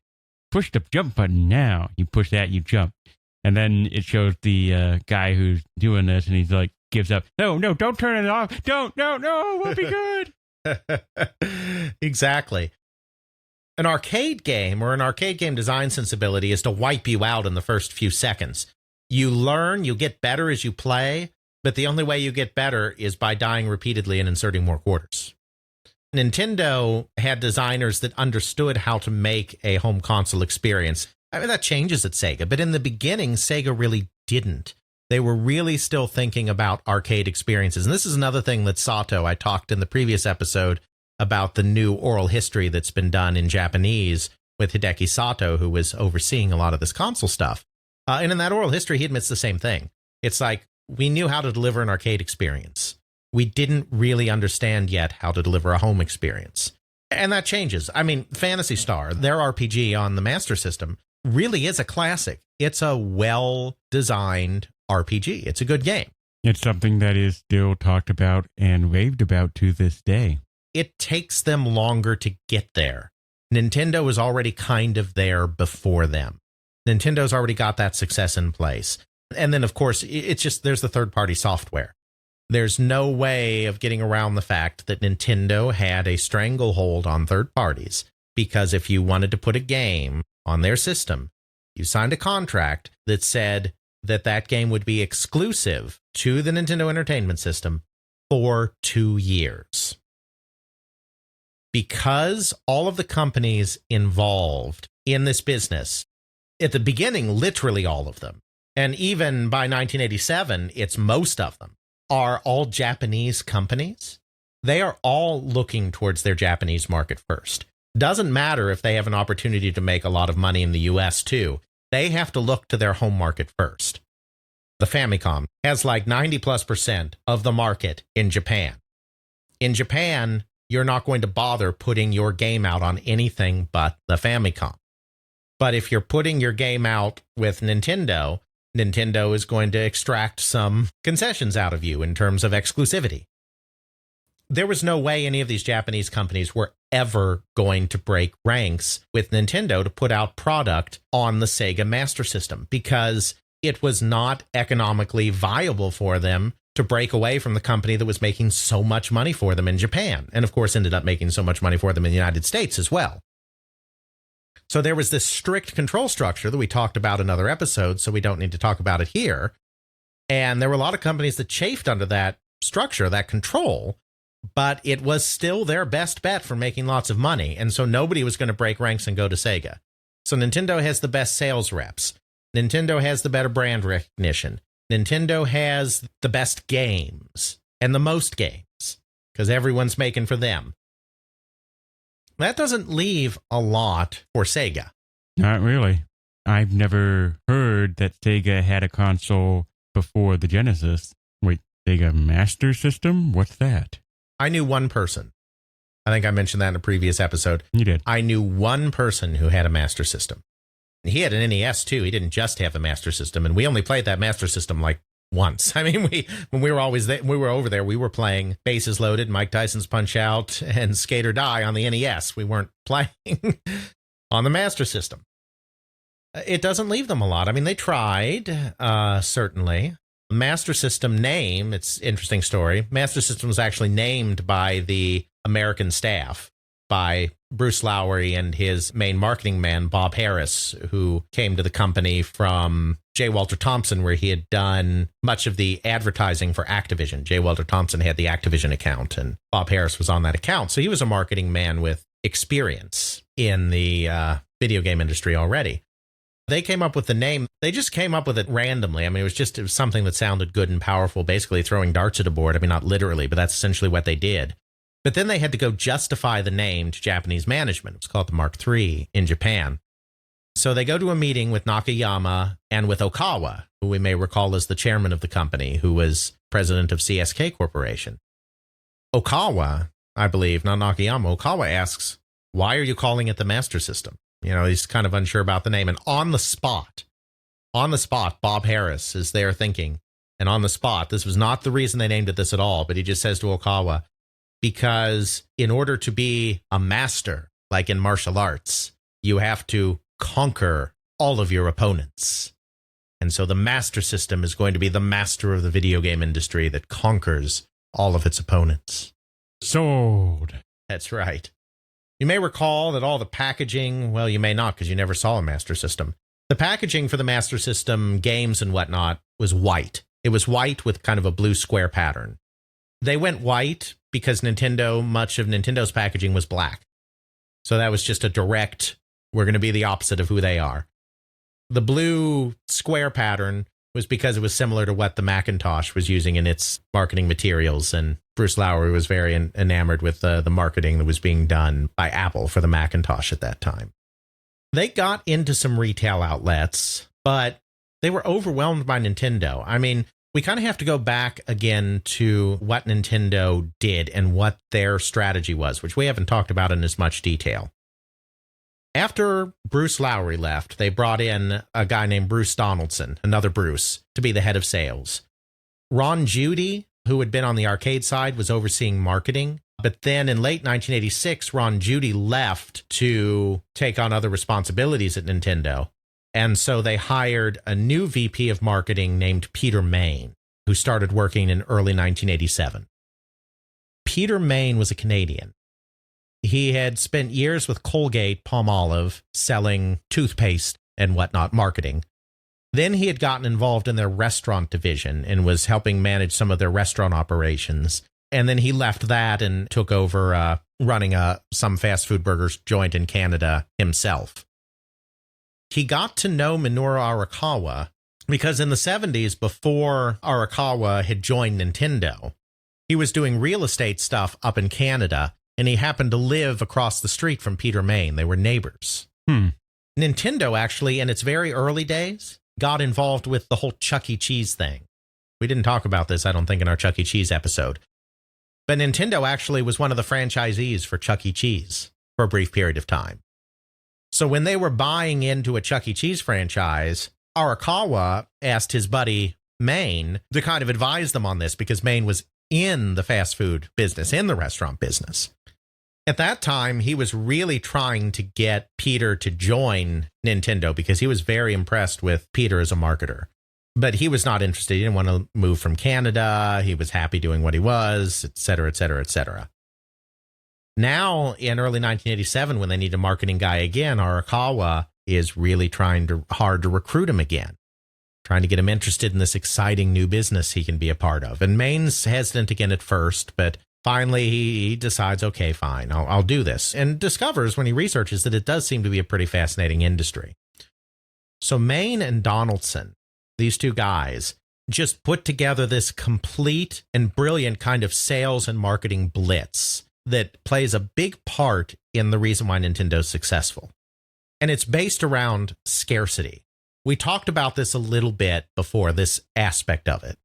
Push the jump button now. You push that, you jump. And then it shows the guy who's doing this, and he's like, gives up. No, don't turn it off. No, we'll be good. Exactly. An arcade game or an arcade game design sensibility is to wipe you out in the first few seconds. You learn, you get better as you play, but the only way you get better is by dying repeatedly and inserting more quarters. Nintendo had designers that understood how to make a home console experience. I mean, that changes at Sega, but in the beginning, Sega really didn't. They were really still thinking about arcade experiences. And this is another thing that Sato, I talked in the previous episode about the new oral history that's been done in Japanese with Hideki Sato, who was overseeing a lot of this console stuff. And in that oral history, he admits the same thing. It's like, we knew how to deliver an arcade experience. We didn't really understand yet how to deliver a home experience. And that changes. I mean, Phantasy Star, their RPG on the Master System, really is a classic. It's a well-designed RPG. It's a good game. It's something that is still talked about and raved about to this day. It takes them longer to get there. Nintendo is already kind of there before them. Nintendo's already got that success in place. And then, of course, it's just there's the third-party software. There's no way of getting around the fact that Nintendo had a stranglehold on third parties, because if you wanted to put a game on their system, you signed a contract that said that that game would be exclusive to the Nintendo Entertainment System for 2 years. Because all of the companies involved in this business, at the beginning, literally all of them, and even by 1987, it's most of them, are all Japanese companies. They are all looking towards their Japanese market first. Doesn't matter if they have an opportunity to make a lot of money in the US too. They have to look to their home market first. The Famicom has like 90+% of the market in Japan. In Japan, you're not going to bother putting your game out on anything but the Famicom. But if you're putting your game out with Nintendo, Nintendo is going to extract some concessions out of you in terms of exclusivity. There was no way any of these Japanese companies were ever going to break ranks with Nintendo to put out product on the Sega Master System because it was not economically viable for them to break away from the company that was making so much money for them in Japan, and of course ended up making so much money for them in the United States as well. So there was this strict control structure that we talked about in other episodes, so we don't need to talk about it here. And there were a lot of companies that chafed under that structure, that control, but it was still their best bet for making lots of money. And so nobody was going to break ranks and go to Sega. So Nintendo has the best sales reps. Nintendo has the better brand recognition. Nintendo has the best games and the most games because everyone's making for them. That doesn't leave a lot for Sega. Not really. I've never heard that Sega had a console before the Genesis. Wait, Sega Master System? What's that? I knew one person. I think I mentioned that in a previous episode. You did. I knew one person who had a Master System. He had an NES too. He didn't just have a Master System, and we only played that Master System like once. I mean, when we were always there, we were over there, we were playing Bases Loaded, Mike Tyson's Punch Out, and Skate or Die on the NES. We weren't playing on the Master System. It doesn't leave them a lot. I mean, they tried, certainly. Master System name, it's an interesting story. Master System was actually named by the American staff, by Bruce Lowery and his main marketing man, Bob Harris, who came to the company from J. Walter Thompson, where he had done much of the advertising for Activision. J. Walter Thompson had the Activision account, and Bob Harris was on that account. So he was a marketing man with experience in the video game industry already. They came up with the name. They just came up with it randomly. I mean, it was something that sounded good and powerful, basically throwing darts at a board. I mean, not literally, but that's essentially what they did. But then they had to go justify the name to Japanese management. It was called the Mark III in Japan. So they go to a meeting with Nakayama and with Okawa, who we may recall as the chairman of the company, who was president of CSK Corporation. Okawa, I believe, not Nakayama, Okawa asks, why are you calling it the Master System? You know, he's kind of unsure about the name. And on the spot, Bob Harris is there thinking. And on the spot, this was not the reason they named it this at all, but he just says to Okawa, because in order to be a master, like in martial arts, you have to conquer all of your opponents. And so the Master System is going to be the master of the video game industry that conquers all of its opponents. Sold. That's right. You may recall that all the packaging, well, you may not because you never saw a Master System. The packaging for the Master System games and whatnot was white. It was white with kind of a blue square pattern. They went white because much of Nintendo's packaging was black. So that was just a direct, we're going to be the opposite of who they are. The blue square pattern was because it was similar to what the Macintosh was using in its marketing materials, and Bruce Lowery was very enamored with the marketing that was being done by Apple for the Macintosh at that time. They got into some retail outlets, but they were overwhelmed by Nintendo. I mean, we kind of have to go back again to what Nintendo did and what their strategy was, which we haven't talked about in as much detail. After Bruce Lowery left, they brought in a guy named Bruce Donaldson, another Bruce, to be the head of sales. Ron Judy, who had been on the arcade side, was overseeing marketing. But then in late 1986, Ron Judy left to take on other responsibilities at Nintendo. And so they hired a new VP of marketing named Peter Main, who started working in early 1987. Peter Main was a Canadian. He had spent years with Colgate Palmolive selling toothpaste and whatnot, marketing. Then he had gotten involved in their restaurant division and was helping manage some of their restaurant operations. And then he left that and took over running some fast food burgers joint in Canada himself. He got to know Minoru Arakawa because in the 70s, before Arakawa had joined Nintendo, he was doing real estate stuff up in Canada, and he happened to live across the street from Peter Main. They were neighbors. Nintendo, actually, in its very early days, got involved with the whole Chuck E. Cheese thing. We didn't talk about this, I don't think, in our Chuck E. Cheese episode. But Nintendo actually was one of the franchisees for Chuck E. Cheese for a brief period of time. So when they were buying into a Chuck E. Cheese franchise, Arakawa asked his buddy Main to kind of advise them on this because Main was in the fast food business, in the restaurant business. At that time, he was really trying to get Peter to join Nintendo because he was very impressed with Peter as a marketer. But he was not interested. He didn't want to move from Canada. He was happy doing what he was, et cetera, et cetera, et cetera. Now, in early 1987, when they need a marketing guy again, Arakawa is really trying hard to recruit him again, trying to get him interested in this exciting new business he can be a part of. And Main's hesitant again at first, but finally he decides, okay, fine, I'll do this, and discovers when he researches that it does seem to be a pretty fascinating industry. So Main and Donaldson, these two guys, just put together this complete and brilliant kind of sales and marketing blitz that plays a big part in the reason why Nintendo's successful. And it's based around scarcity. We talked about this a little bit before, this aspect of it.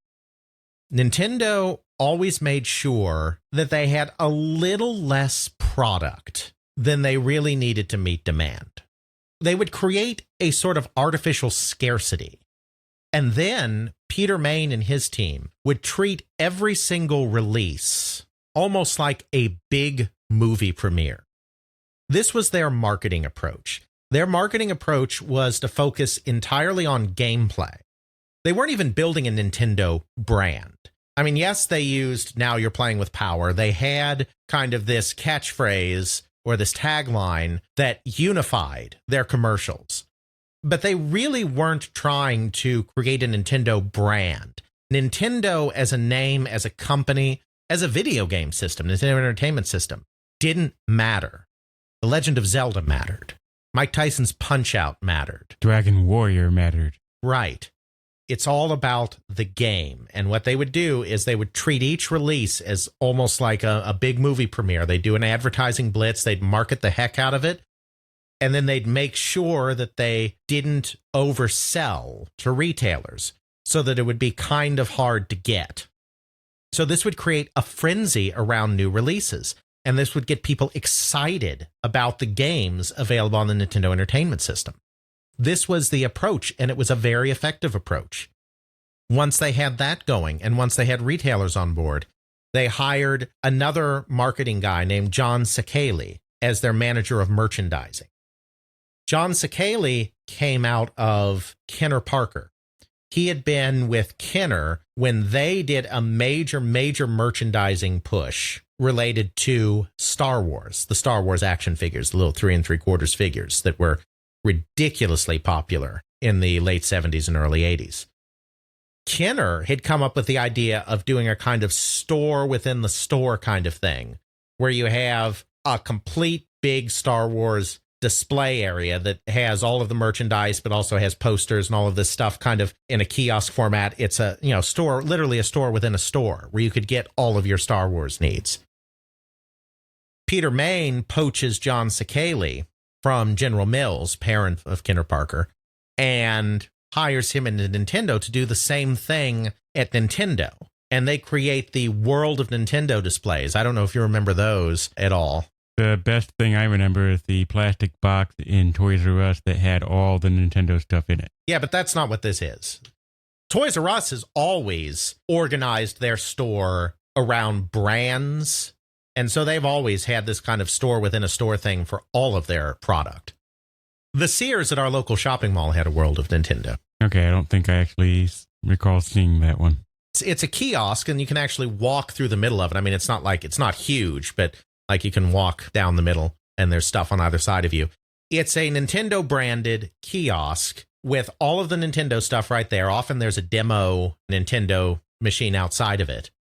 Nintendo always made sure that they had a little less product than they really needed to meet demand. They would create a sort of artificial scarcity. And then Peter Main and his team would treat every single release almost like a big movie premiere. This was their marketing approach. Their marketing approach was to focus entirely on gameplay. They weren't even building a Nintendo brand. I mean, yes, they used "Now You're Playing with Power." They had kind of this catchphrase or this tagline that unified their commercials. But they really weren't trying to create a Nintendo brand. Nintendo as a name, as a company, as a video game system, Nintendo Entertainment System, didn't matter. The Legend of Zelda mattered. Mike Tyson's Punch-Out mattered. Dragon Warrior mattered. Right. It's all about the game. And what they would do is they would treat each release as almost like a big movie premiere. They'd do an advertising blitz. They'd market the heck out of it. And then they'd make sure that they didn't oversell to retailers so that it would be kind of hard to get. So this would create a frenzy around new releases. And this would get people excited about the games available on the Nintendo Entertainment System. This was the approach, and it was a very effective approach. Once they had that going, and once they had retailers on board, they hired another marketing guy named John Sekeli as their manager of merchandising. John Sekeli came out of Kenner Parker. He had been with Kenner when they did a major merchandising push related to Star Wars, the Star Wars action figures, the little 3 3/4 figures that were ridiculously popular in the late 70s and early 80s. Kenner had come up with the idea of doing a kind of store within the store kind of thing, where you have a complete big Star Wars display area that has all of the merchandise, but also has posters and all of this stuff kind of in a kiosk format. It's a, store, literally a store within a store where you could get all of your Star Wars needs. Peter Main poaches John Sekeli from General Mills, parent of Kenner Parker, and hires him into Nintendo to do the same thing at Nintendo. And they create the World of Nintendo displays. I don't know if you remember those at all. The best thing I remember is the plastic box in Toys R Us that had all the Nintendo stuff in it. Yeah, but that's not what this is. Toys R Us has always organized their store around brands. And so they've always had this kind of store within a store thing for all of their product. The Sears at our local shopping mall had a World of Nintendo. Okay, I don't think I actually recall seeing that one. It's a kiosk, and you can actually walk through the middle of it. I mean, it's not huge, but like you can walk down the middle, and there's stuff on either side of you. It's a Nintendo-branded kiosk with all of the Nintendo stuff right there. Often there's a demo Nintendo machine outside of it.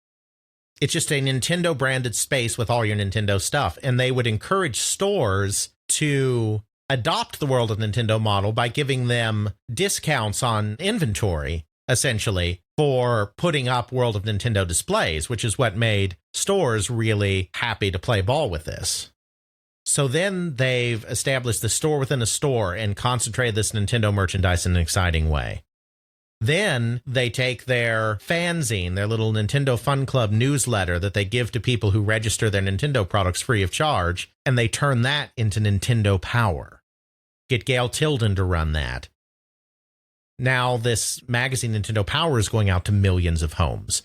It's just a Nintendo-branded space with all your Nintendo stuff, and they would encourage stores to adopt the World of Nintendo model by giving them discounts on inventory, essentially, for putting up World of Nintendo displays, which is what made stores really happy to play ball with this. So then they've established the store within a store and concentrated this Nintendo merchandise in an exciting way. Then they take their fanzine, their little Nintendo Fun Club newsletter that they give to people who register their Nintendo products free of charge, and they turn that into Nintendo Power. Get Gail Tilden to run that. Now this magazine, Nintendo Power, is going out to millions of homes.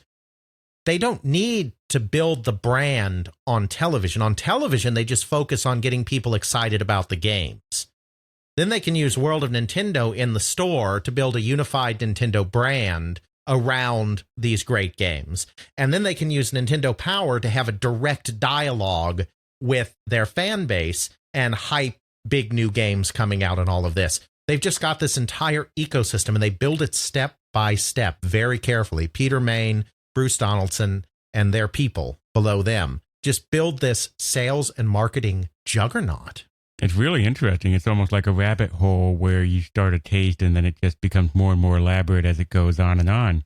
They don't need to build the brand on television. On television, they just focus on getting people excited about the games. Then they can use World of Nintendo in the store to build a unified Nintendo brand around these great games. And then they can use Nintendo Power to have a direct dialogue with their fan base and hype big new games coming out and all of this. They've just got this entire ecosystem, and they build it step by step very carefully. Peter Main, Bruce Donaldson, and their people below them just build this sales and marketing juggernaut. It's really interesting. It's almost like a rabbit hole where you start a taste and then it just becomes more and more elaborate as it goes on and on.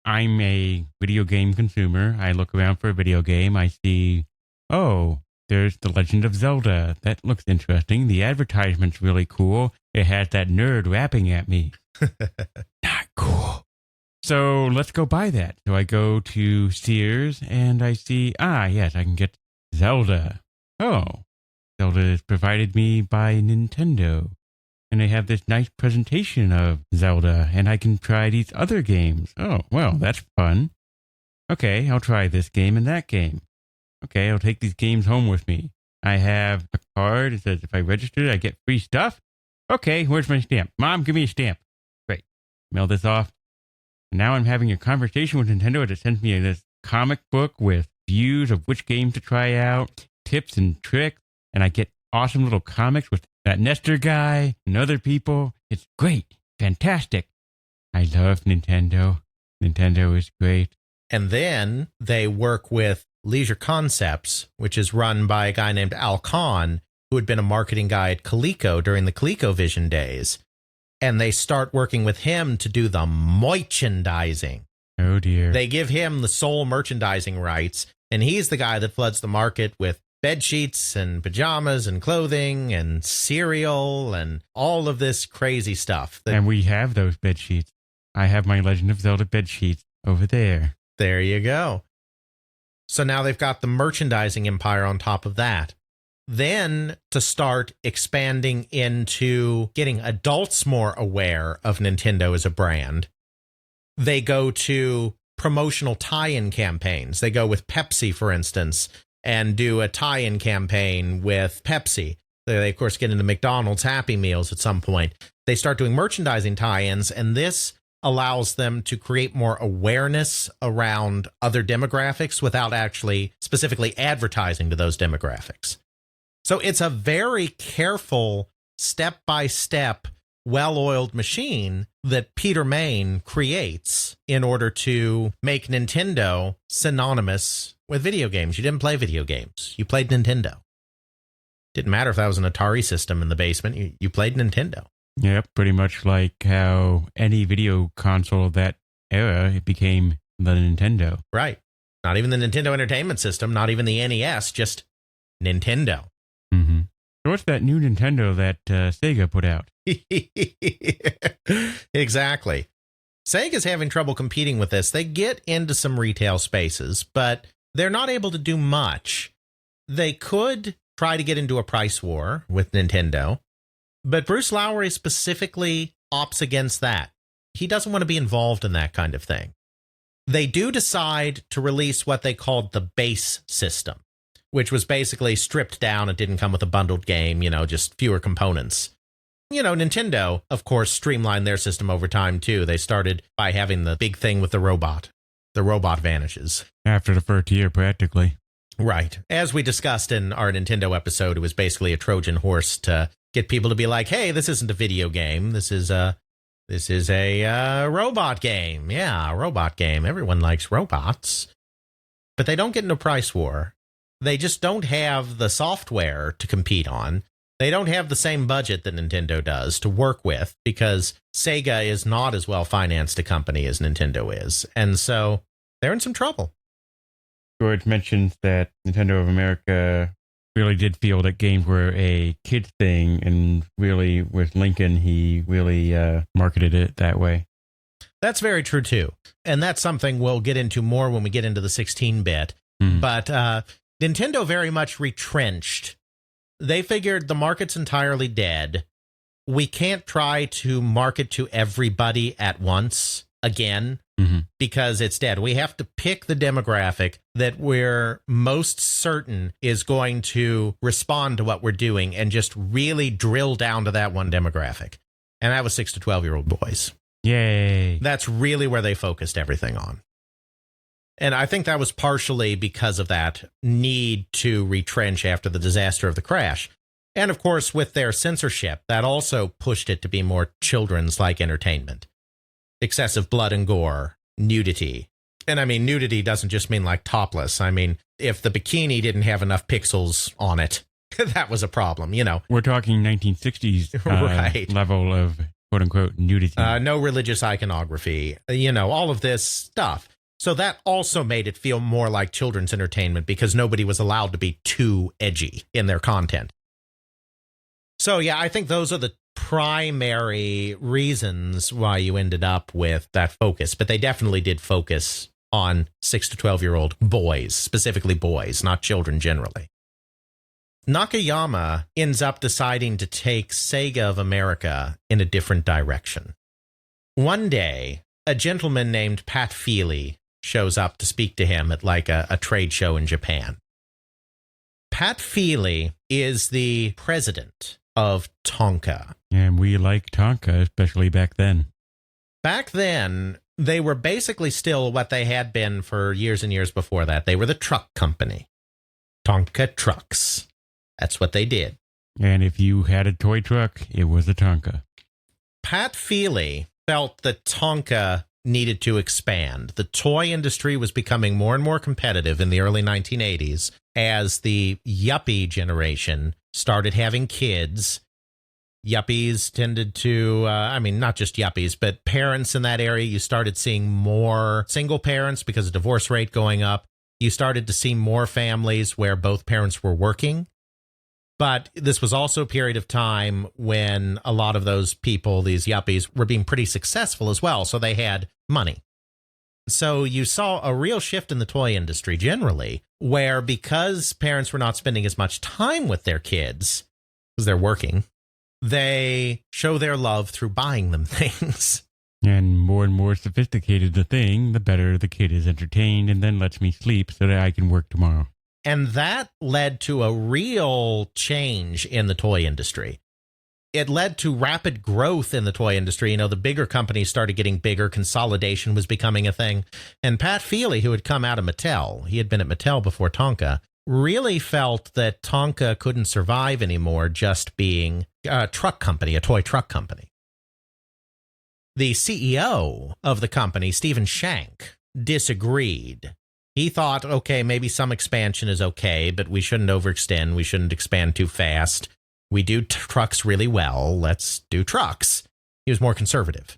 I'm a video game consumer. I look around for a video game. I see, oh, there's The Legend of Zelda. That looks interesting. The advertisement's really cool. It has that nerd rapping at me. Not cool. So let's go buy that. So I go to Sears and I see, yes, I can get Zelda. Oh, Zelda is provided me by Nintendo. And they have this nice presentation of Zelda, and I can try these other games. Oh, well, that's fun. Okay, I'll try this game and that game. Okay, I'll take these games home with me. I have a card. It says if I register, I get free stuff. Okay, where's my stamp? Mom, give me a stamp. Great. Mail this off. And now I'm having a conversation with Nintendo that sends me this comic book with views of which game to try out, tips and tricks, and I get awesome little comics with that Nestor guy and other people. It's great. Fantastic. I love Nintendo. Nintendo is great. And then they work with Leisure Concepts, which is run by a guy named Al Kahn, who had been a marketing guy at Coleco during the ColecoVision days. And they start working with him to do the merchandising. Oh, dear. They give him the sole merchandising rights, and he's the guy that floods the market with bed sheets and pajamas and clothing and cereal and all of this crazy stuff. And we have those bed sheets. I have my Legend of Zelda bed sheets over there. There you go. So now they've got the merchandising empire on top of that. Then to start expanding into getting adults more aware of Nintendo as a brand, they go to promotional tie-in campaigns. They go with Pepsi, for instance, and do a tie-in campaign with Pepsi. They, of course, get into McDonald's Happy Meals at some point. They start doing merchandising tie-ins, and this allows them to create more awareness around other demographics without actually specifically advertising to those demographics. So it's a very careful, step-by-step, well-oiled machine that Peter Main creates in order to make Nintendo synonymous with video games. You didn't play video games. You played Nintendo. Didn't matter if that was an Atari system in the basement. You played Nintendo. Yep, pretty much like how any video console of that era, it became the Nintendo. Right. Not even the Nintendo Entertainment System, not even the NES, just Nintendo. Mm-hmm. So what's that new Nintendo that Sega put out? Exactly. Sega's having trouble competing with this. They get into some retail spaces, but they're not able to do much. They could try to get into a price war with Nintendo, but Bruce Lowery specifically opts against that. He doesn't want to be involved in that kind of thing. They do decide to release what they called the base system, which was basically stripped down. It didn't come with a bundled game, just fewer components. Nintendo, of course, streamlined their system over time, too. They started by having the big thing with the robot. The robot vanishes. After the first year, practically. Right. As we discussed in our Nintendo episode, it was basically a Trojan horse to get people to be like, hey, this isn't a video game. This is a robot game. Yeah, a robot game. Everyone likes robots. But they don't get into a price war. They just don't have the software to compete on. They don't have the same budget that Nintendo does to work with because Sega is not as well financed a company as Nintendo is. And so they're in some trouble. George mentions that Nintendo of America really did feel that games were a kid thing, and really with Lincoln, he really marketed it that way. That's very true, too. And that's something we'll get into more when we get into the 16-bit. But Nintendo very much retrenched. They figured the market's entirely dead. We can't try to market to everybody at once again because it's dead. We have to pick the demographic that we're most certain is going to respond to what we're doing and just really drill down to that one demographic. And that was 6 to 12-year-old boys. Yay. That's really where they focused everything on. And I think that was partially because of that need to retrench after the disaster of the crash. And of course, with their censorship, that also pushed it to be more children's like entertainment. Excessive blood and gore, nudity. And I mean, nudity doesn't just mean like topless. I mean, if the bikini didn't have enough pixels on it, that was a problem, you know. We're talking 1960s Right. level of quote-unquote nudity. No religious iconography, you know, all of this stuff. So that also made it feel more like children's entertainment because nobody was allowed to be too edgy in their content. So, yeah, I think those are the primary reasons why you ended up with that focus. But they definitely did focus on 6 to 12-year-old boys, specifically boys, not children generally. Nakayama ends up deciding to take Sega of America in a different direction. One day, a gentleman named Pat Feely shows up to speak to him at like a trade show in Japan. Pat Feely is the president of Tonka. And we like Tonka, especially back then. Back then, they were basically still what they had been for years and years before that. They were the truck company. Tonka trucks. That's what they did. And if you had a toy truck, it was a Tonka. Pat Feely felt that Tonka needed to expand. The toy industry was becoming more and more competitive in the early 1980s as the yuppie generation started having kids. Yuppies tended to, not just yuppies, but parents in that area, you started seeing more single parents because of divorce rate going up. You started to see more families where both parents were working. But this was also a period of time when a lot of those people, these yuppies, were being pretty successful as well. So they had money. So you saw a real shift in the toy industry generally, where because parents were not spending as much time with their kids, because they're working, they show their love through buying them things. And more sophisticated the thing, the better the kid is entertained and then lets me sleep so that I can work tomorrow. And that led to a real change in the toy industry. It led to rapid growth in the toy industry. You know, the bigger companies started getting bigger. Consolidation was becoming a thing. And Pat Feely, who had come out of Mattel, he had been at Mattel before Tonka, really felt that Tonka couldn't survive anymore just being a truck company, a toy truck company. The CEO of the company, Stephen Shank, disagreed. He thought, okay, maybe some expansion is okay, but we shouldn't overextend. We shouldn't expand too fast. We do trucks really well. Let's do trucks. He was more conservative.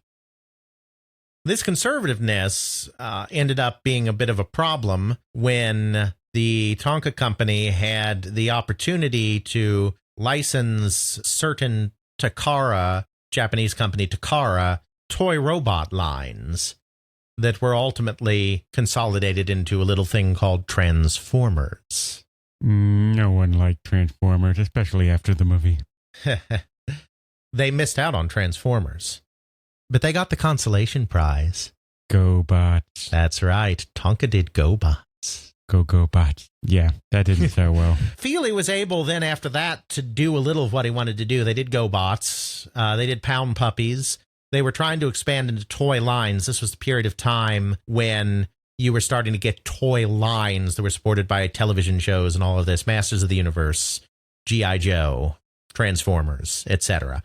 This conservativeness ended up being a bit of a problem when the Tonka company had the opportunity to license certain Takara, Japanese company Takara, toy robot lines that were ultimately consolidated into a little thing called Transformers. No one liked Transformers, especially after the movie. They missed out on Transformers, but they got the consolation prize. GoBots. That's right. Tonka did GoBots. GoBots. Yeah, that didn't so well. Feely was able then after that to do a little of what he wanted to do. They did GoBots. They did Pound Puppies. They were trying to expand into toy lines. This was the period of time when you were starting to get toy lines that were supported by television shows and all of this. Masters of the Universe, G.I. Joe, Transformers, etc.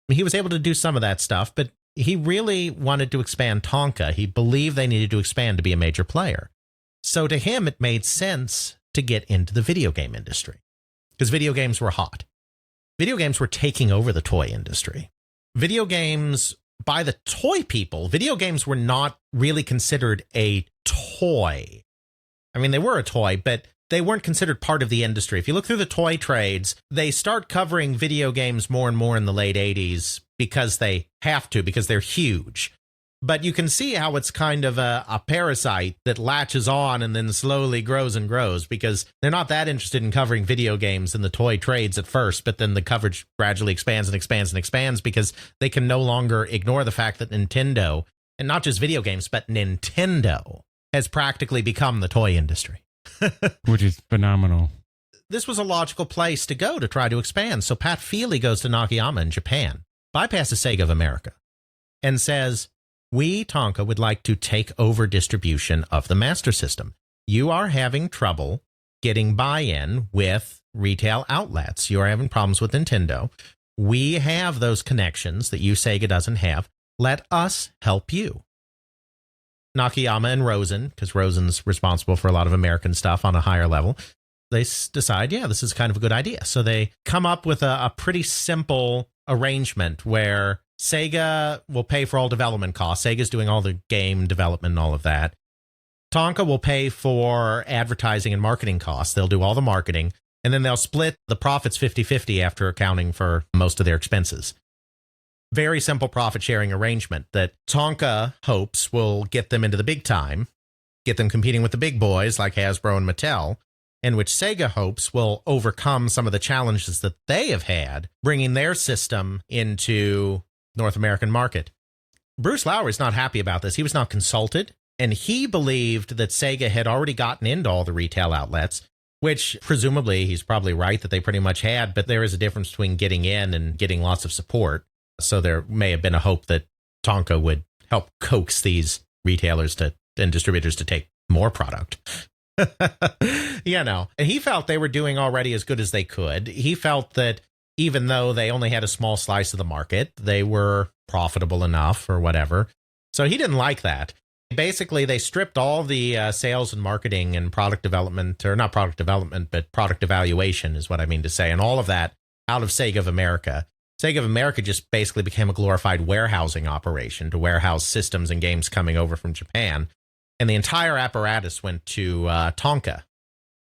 He was able to do some of that stuff, but he really wanted to expand Tonka. He believed they needed to expand to be a major player. So to him, it made sense to get into the video game industry because video games were hot. Video games were taking over the toy industry. Video games, by the toy people, video games were not really considered a toy. I mean, they were a toy, but they weren't considered part of the industry. If you look through the toy trades, they start covering video games more and more in the late 80s because they have to, because they're huge. But you can see how it's kind of a parasite that latches on and then slowly grows and grows because they're not that interested in covering video games in the toy trades at first, but then the coverage gradually expands and expands and expands because they can no longer ignore the fact that Nintendo, and not just video games, but Nintendo has practically become the toy industry. Which is phenomenal. This was a logical place to go to try to expand. So Pat Feely goes to Nakayama in Japan, bypasses Sega of America, and says, We, Tonka, would like to take over distribution of the Master System. You are having trouble getting buy-in with retail outlets. You are having problems with Nintendo. We have those connections that you, Sega, doesn't have. Let us help you. Nakayama and Rosen, because Rosen's responsible for a lot of American stuff on a higher level, they decide, yeah, this is kind of a good idea. So they come up with a pretty simple arrangement where Sega will pay for all development costs. Sega's doing all the game development and all of that. Tonka will pay for advertising and marketing costs. They'll do all the marketing, and then they'll split the profits 50-50 after accounting for most of their expenses. Very simple profit-sharing arrangement that Tonka hopes will get them into the big time, get them competing with the big boys like Hasbro and Mattel, and which Sega hopes will overcome some of the challenges that they have had bringing their system into North American market. Bruce Lowery's not happy about this. He was not consulted, and he believed that Sega had already gotten into all the retail outlets, which presumably he's probably right that they pretty much had, but there is a difference between getting in and getting lots of support. So there may have been a hope that Tonka would help coax these retailers and distributors to take more product. And he felt they were doing already as good as they could. He felt that even though they only had a small slice of the market, they were profitable enough or whatever. So he didn't like that. Basically, they stripped all the sales and marketing and product development, or not product development, but product evaluation is what I mean to say, and all of that out of Sega of America. Sega of America just basically became a glorified warehousing operation to warehouse systems and games coming over from Japan. And the entire apparatus went to Tonka.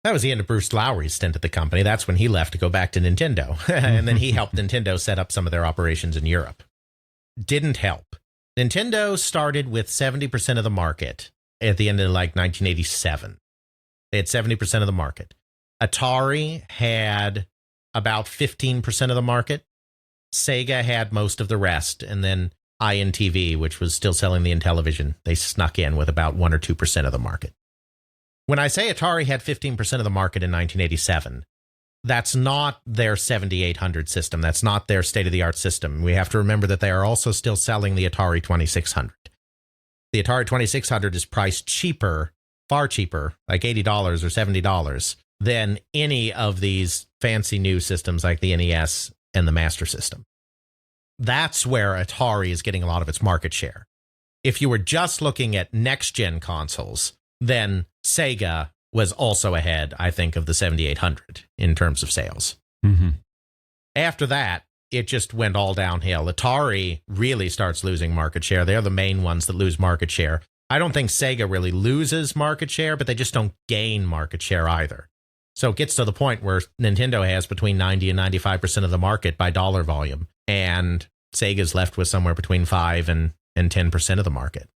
That was the end of Bruce Lowery's stint at the company. That's when he left to go back to Nintendo. And then he helped Nintendo set up some of their operations in Europe. Didn't help. Nintendo started with 70% of the market at the end of 1987. They had 70% of the market. Atari had about 15% of the market. Sega had most of the rest, and then INTV, which was still selling the Intellivision, they snuck in with about 1 or 2% of the market. When I say Atari had 15% of the market in 1987, that's not their 7800 system. That's not their state-of-the-art system. We have to remember that they are also still selling the Atari 2600. The Atari 2600 is priced cheaper, far cheaper, like $80 or $70, than any of these fancy new systems like the NES and the Master System. That's where Atari is getting a lot of its market share. If you were just looking at next-gen consoles, then Sega was also ahead, I think, of the 7800 in terms of sales. Mm-hmm. After that, it just went all downhill. Atari really starts losing market share. They're the main ones that lose market share. I don't think Sega really loses market share, but they just don't gain market share either. So it gets to the point where Nintendo has between 90 and 95% of the market by dollar volume, and Sega's left with somewhere between 5 and 10% of the market.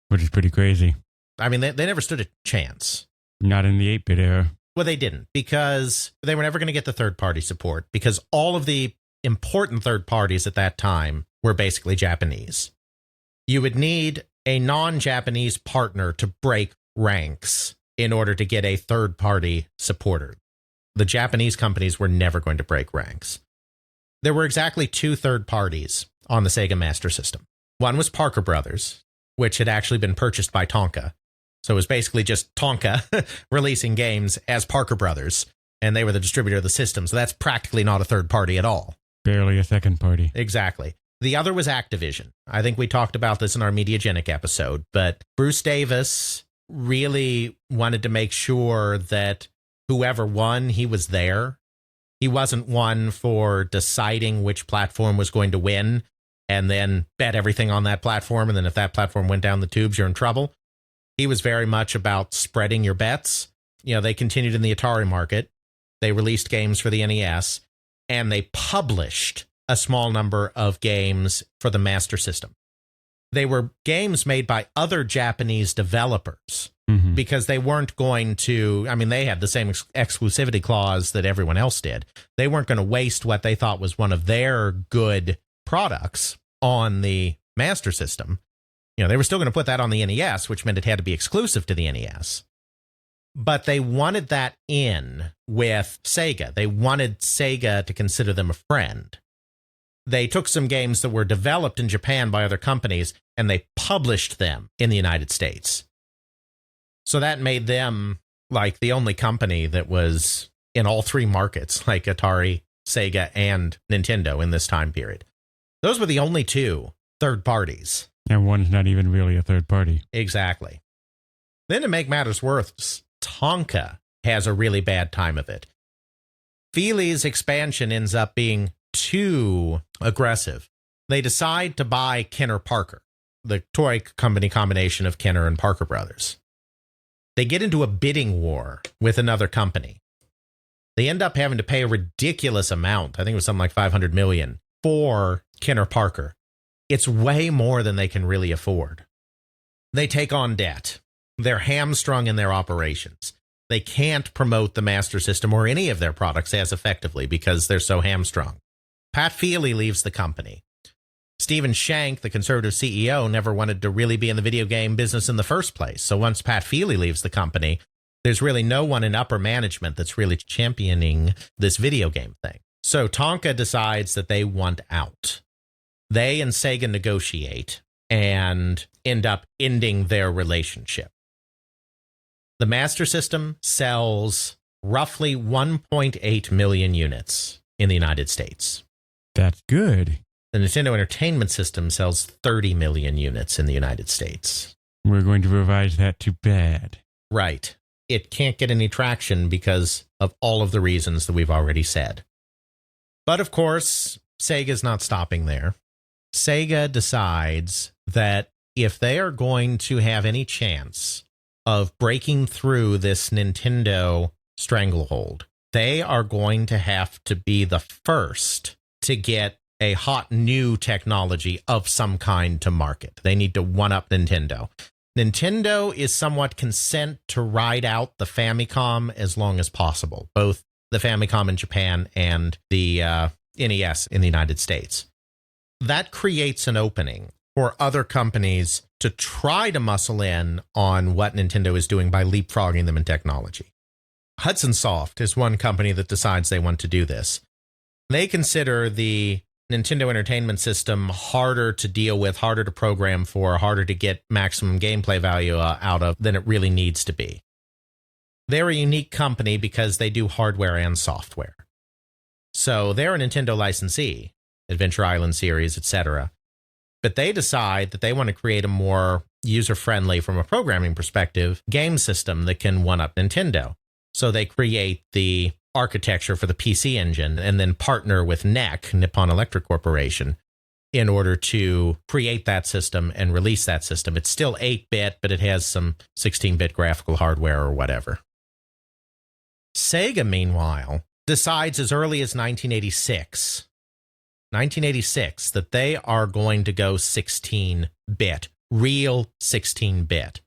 Which is pretty crazy. I mean, they never stood a chance. Not in the 8-bit era. Well, they didn't, because they were never going to get the third-party support, because all of the important third parties at that time were basically Japanese. You would need a non-Japanese partner to break ranks in order to get a third-party supporter. The Japanese companies were never going to break ranks. There were exactly 2 third parties on the Sega Master System. One was Parker Brothers, which had actually been purchased by Tonka. So it was basically just Tonka releasing games as Parker Brothers, and they were the distributor of the system. So that's practically not a third party at all. Barely a second party. Exactly. The other was Activision. I think we talked about this in our Mediagenic episode, but Bruce Davis really wanted to make sure that whoever won, he was there. He wasn't one for deciding which platform was going to win and then bet everything on that platform. And then if that platform went down the tubes, you're in trouble. He was very much about spreading your bets. They continued in the Atari market. They released games for the NES, and they published a small number of games for the Master System. They were games made by other Japanese developers because they weren't going to, they had the same exclusivity clause that everyone else did. They weren't going to waste what they thought was one of their good products on the Master System. They were still going to put that on the NES, which meant it had to be exclusive to the NES. But they wanted that in with Sega. They wanted Sega to consider them a friend. They took some games that were developed in Japan by other companies and they published them in the United States. So that made them like the only company that was in all three markets, like Atari, Sega, and Nintendo in this time period. Those were the only two third parties. And one's not even really a third party. Exactly. Then to make matters worse, Tonka has a really bad time of it. Feely's expansion ends up being too aggressive. They decide to buy Kenner Parker, the toy company combination of Kenner and Parker Brothers. They get into a bidding war with another company. They end up having to pay a ridiculous amount. I think it was something like $500 million for Kenner Parker. It's way more than they can really afford. They take on debt. They're hamstrung in their operations. They can't promote the Master System or any of their products as effectively because they're so hamstrung. Pat Feely leaves the company. Stephen Shank, the conservative CEO, never wanted to really be in the video game business in the first place. So once Pat Feely leaves the company, there's really no one in upper management that's really championing this video game thing. So Tonka decides that they want out. They and Sega negotiate and end up ending their relationship. The Master System sells roughly 1.8 million units in the United States. That's good. The Nintendo Entertainment System sells 30 million units in the United States. We're going to revise that to bad. Right. It can't get any traction because of all of the reasons that we've already said. But of course, Sega's not stopping there. Sega decides that if they are going to have any chance of breaking through this Nintendo stranglehold, they are going to have to be the first to get a hot new technology of some kind to market. They need to one-up Nintendo. Nintendo is somewhat content to ride out the Famicom as long as possible, both the Famicom in Japan and the NES in the United States. That creates an opening for other companies to try to muscle in on what Nintendo is doing by leapfrogging them in technology. Hudson Soft is one company that decides they want to do this. They consider the Nintendo Entertainment System harder to deal with, harder to program for, harder to get maximum gameplay value out of than it really needs to be. They're a unique company because they do hardware and software. So they're a Nintendo licensee, Adventure Island series, etc. But they decide that they want to create a more user-friendly, from a programming perspective, game system that can one-up Nintendo. So they create the architecture for the PC Engine and then partner with NEC, Nippon Electric Corporation, in order to create that system and release that system. It's still 8-bit, but it has some 16-bit graphical hardware or whatever. Sega, meanwhile, decides as early as 1986, that they are going to go 16-bit, real 16-bit.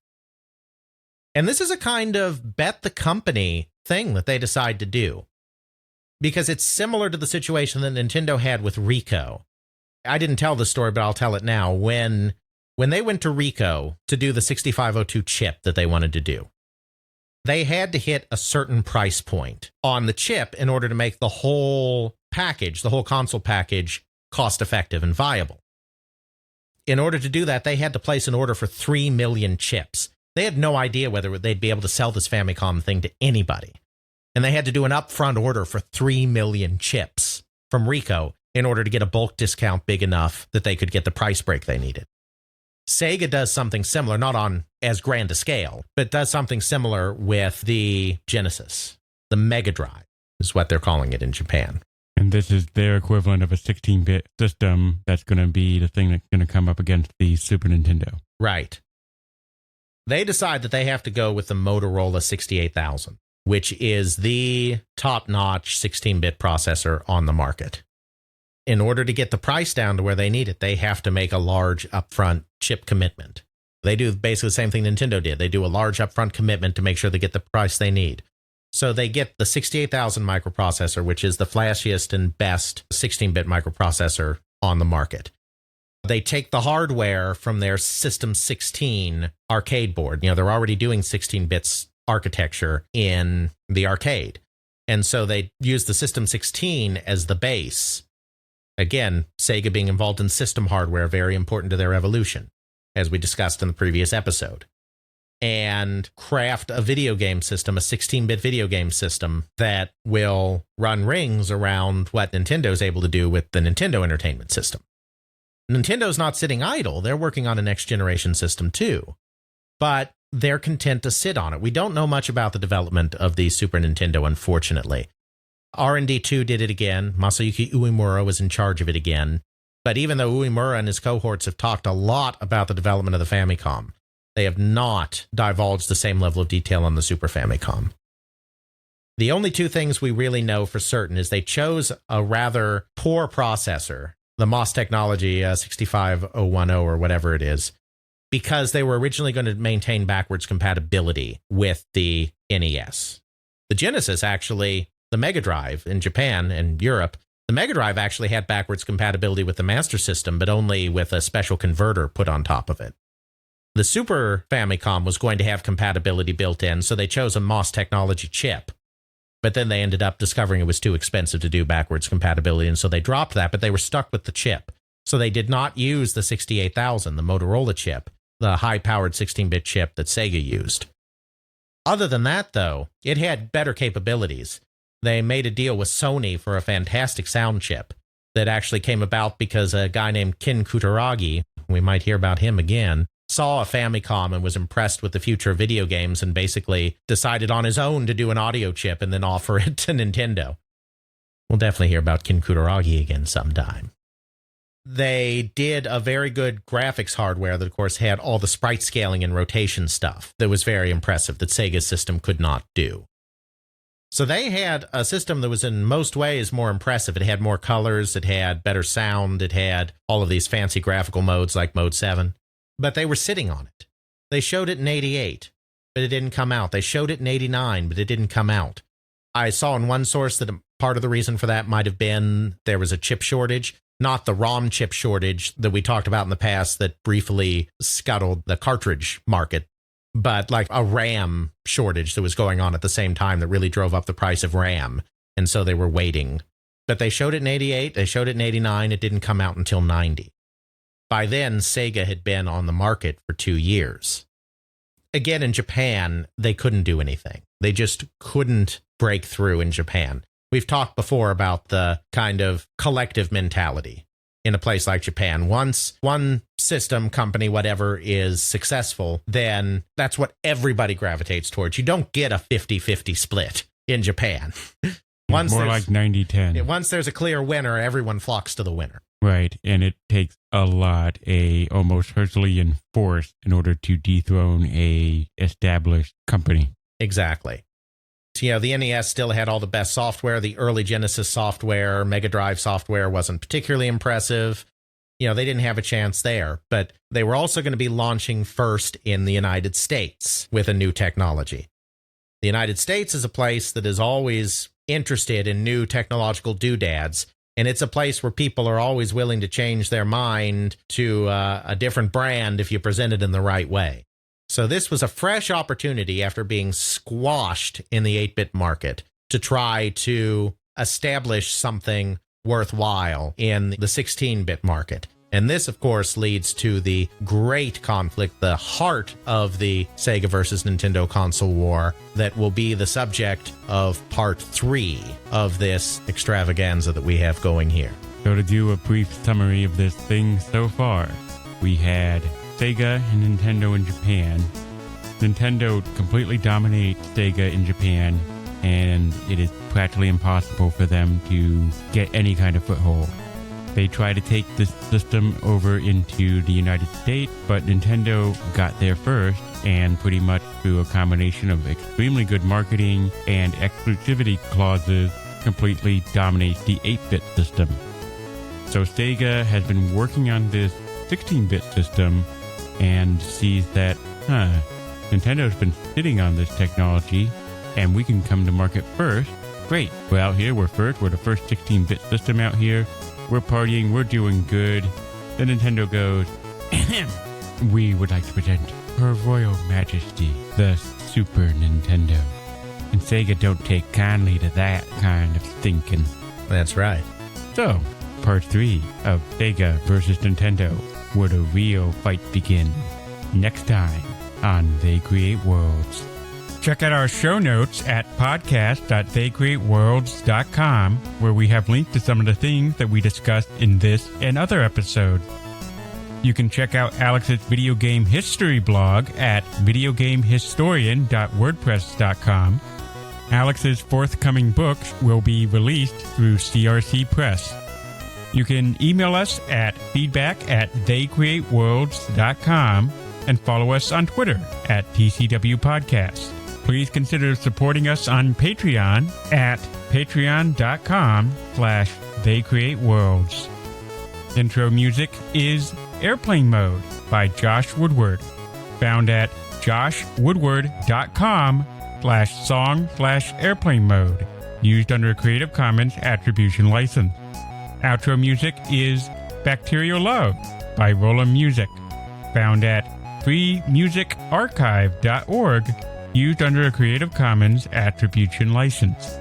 And this is a kind of bet the company thing that they decide to do, because it's similar to the situation that Nintendo had with Rico. I didn't tell this story, but I'll tell it now. When they went to Rico to do the 6502 chip that they wanted to do, they had to hit a certain price point on the chip in order to make the whole package, the whole console package, cost-effective and viable. In order to do that, they had to place an order for 3 million chips. They had no idea whether they'd be able to sell this Famicom thing to anybody. And they had to do an upfront order for 3 million chips from Rico in order to get a bulk discount big enough that they could get the price break they needed. Sega does something similar, not on as grand a scale, but does something similar with the Genesis. The Mega Drive is what they're calling it in Japan. And this is their equivalent of a 16-bit system that's going to be the thing that's going to come up against the Super Nintendo. Right. They decide that they have to go with the Motorola 68000, which is the top-notch 16-bit processor on the market. In order to get the price down to where they need it, they have to make a large upfront chip commitment. They do basically the same thing Nintendo did. They do a large upfront commitment to make sure they get the price they need. So they get the 68000 microprocessor, which is the flashiest and best 16-bit microprocessor on the market. They take the hardware from their System 16 arcade board. You know, they're already doing 16 bits architecture in the arcade. And so they use the System 16 as the base Again, Sega being involved in system hardware, very important to their evolution, as we discussed in the previous episode. And craft a video game system, a 16-bit video game system that will run rings around what Nintendo's able to do with the Nintendo Entertainment System. Nintendo's not sitting idle. They're working on a next-generation system too. But they're content to sit on it. We don't know much about the development of the Super Nintendo, unfortunately. R&D 2 did it again. Masayuki Uemura was in charge of it again. But even though Uemura and his cohorts have talked a lot about the development of the Famicom, they have not divulged the same level of detail on the Super Famicom. The only two things we really know for certain is they chose a rather poor processor, the MOS Technology 65010 or whatever it is, because they were originally going to maintain backwards compatibility with the NES. The Genesis actually, the Mega Drive in Japan and Europe, the Mega Drive actually had backwards compatibility with the Master System, but only with a special converter put on top of it. The Super Famicom was going to have compatibility built in, so they chose a MOS Technology chip. But then they ended up discovering it was too expensive to do backwards compatibility, and so they dropped that, but they were stuck with the chip. So they did not use the 68000, the Motorola chip, the high-powered 16-bit chip that Sega used. Other than that, though, it had better capabilities. They made a deal with Sony for a fantastic sound chip that actually came about because a guy named Ken Kutaragi, we might hear about him again, saw a Famicom and was impressed with the future of video games and basically decided on his own to do an audio chip and then offer it to Nintendo. We'll definitely hear about Ken Kutaragi again sometime. They did a very good graphics hardware that, of course, had all the sprite scaling and rotation stuff that was very impressive that Sega's system could not do. So they had a system that was in most ways more impressive. It had more colors, it had better sound, it had all of these fancy graphical modes like Mode 7. But they were sitting on it. They showed it in 88, but it didn't come out. They showed it in 89, but it didn't come out. I saw in one source that part of the reason for that might have been there was a chip shortage, not the ROM chip shortage that we talked about in the past that briefly scuttled the cartridge market, but like a RAM shortage that was going on at the same time that really drove up the price of RAM. And so they were waiting. But they showed it in 88, they showed it in 89, it didn't come out until 90. By then, Sega had been on the market for 2 years. Again, in Japan, they couldn't do anything. They just couldn't break through in Japan. We've talked before about the kind of collective mentality in a place like Japan. Once one system, company, whatever, is successful, then that's what everybody gravitates towards. You don't get a 50-50 split in Japan. More like 90-10. Once there's a clear winner, everyone flocks to the winner. Right, and it takes a lot, a almost Herculean force in order to dethrone a established company. Exactly. So, you know, the NES still had all the best software. The early Genesis software, Mega Drive software wasn't particularly impressive. You know, they didn't have a chance there. But they were also going to be launching first in the United States with a new technology. The United States is a place that is always interested in new technological doodads. And it's a place where people are always willing to change their mind to a different brand if you present it in the right way. So this was a fresh opportunity after being squashed in the 8-bit market to try to establish something worthwhile in the 16-bit market. And this, of course, leads to the great conflict, the heart of the Sega versus Nintendo console war that will be the subject of part 3 of this extravaganza that we have going here. So to do a brief summary of this thing so far, we had Sega and Nintendo in Japan. Nintendo completely dominates Sega in Japan, and it is practically impossible for them to get any kind of foothold. They try to take this system over into the United States, but Nintendo got there first, and pretty much through a combination of extremely good marketing and exclusivity clauses, completely dominates the 8-bit system. So Sega has been working on this 16-bit system and sees that, Nintendo's been sitting on this technology, and we can come to market first. Great, we're out here, we're first, we're the first 16-bit system out here. We're partying, we're doing good. Then Nintendo goes, we would like to present Her Royal Majesty, the Super Nintendo. And Sega don't take kindly to that kind of thinking. That's right. So, Part 3 of Sega vs. Nintendo, where the real fight begins. Next time on They Create Worlds. Check out our show notes at podcast.theycreateworlds.com, where we have links to some of the things that we discussed in this and other episodes. You can check out Alex's video game history blog at videogamehistorian.wordpress.com. Alex's forthcoming books will be released through CRC Press. You can email us at feedback@theycreateworlds.com and follow us on Twitter at TCW Podcast. Please consider supporting us on Patreon at patreon.com/theycreateworlds. Intro music is Airplane Mode by Josh Woodward, found at joshwoodward.com/song/airplane mode, used under a Creative Commons Attribution License. Outro music is Bacterial Love by Roland Music, found at freemusicarchive.org, used under a Creative Commons Attribution License.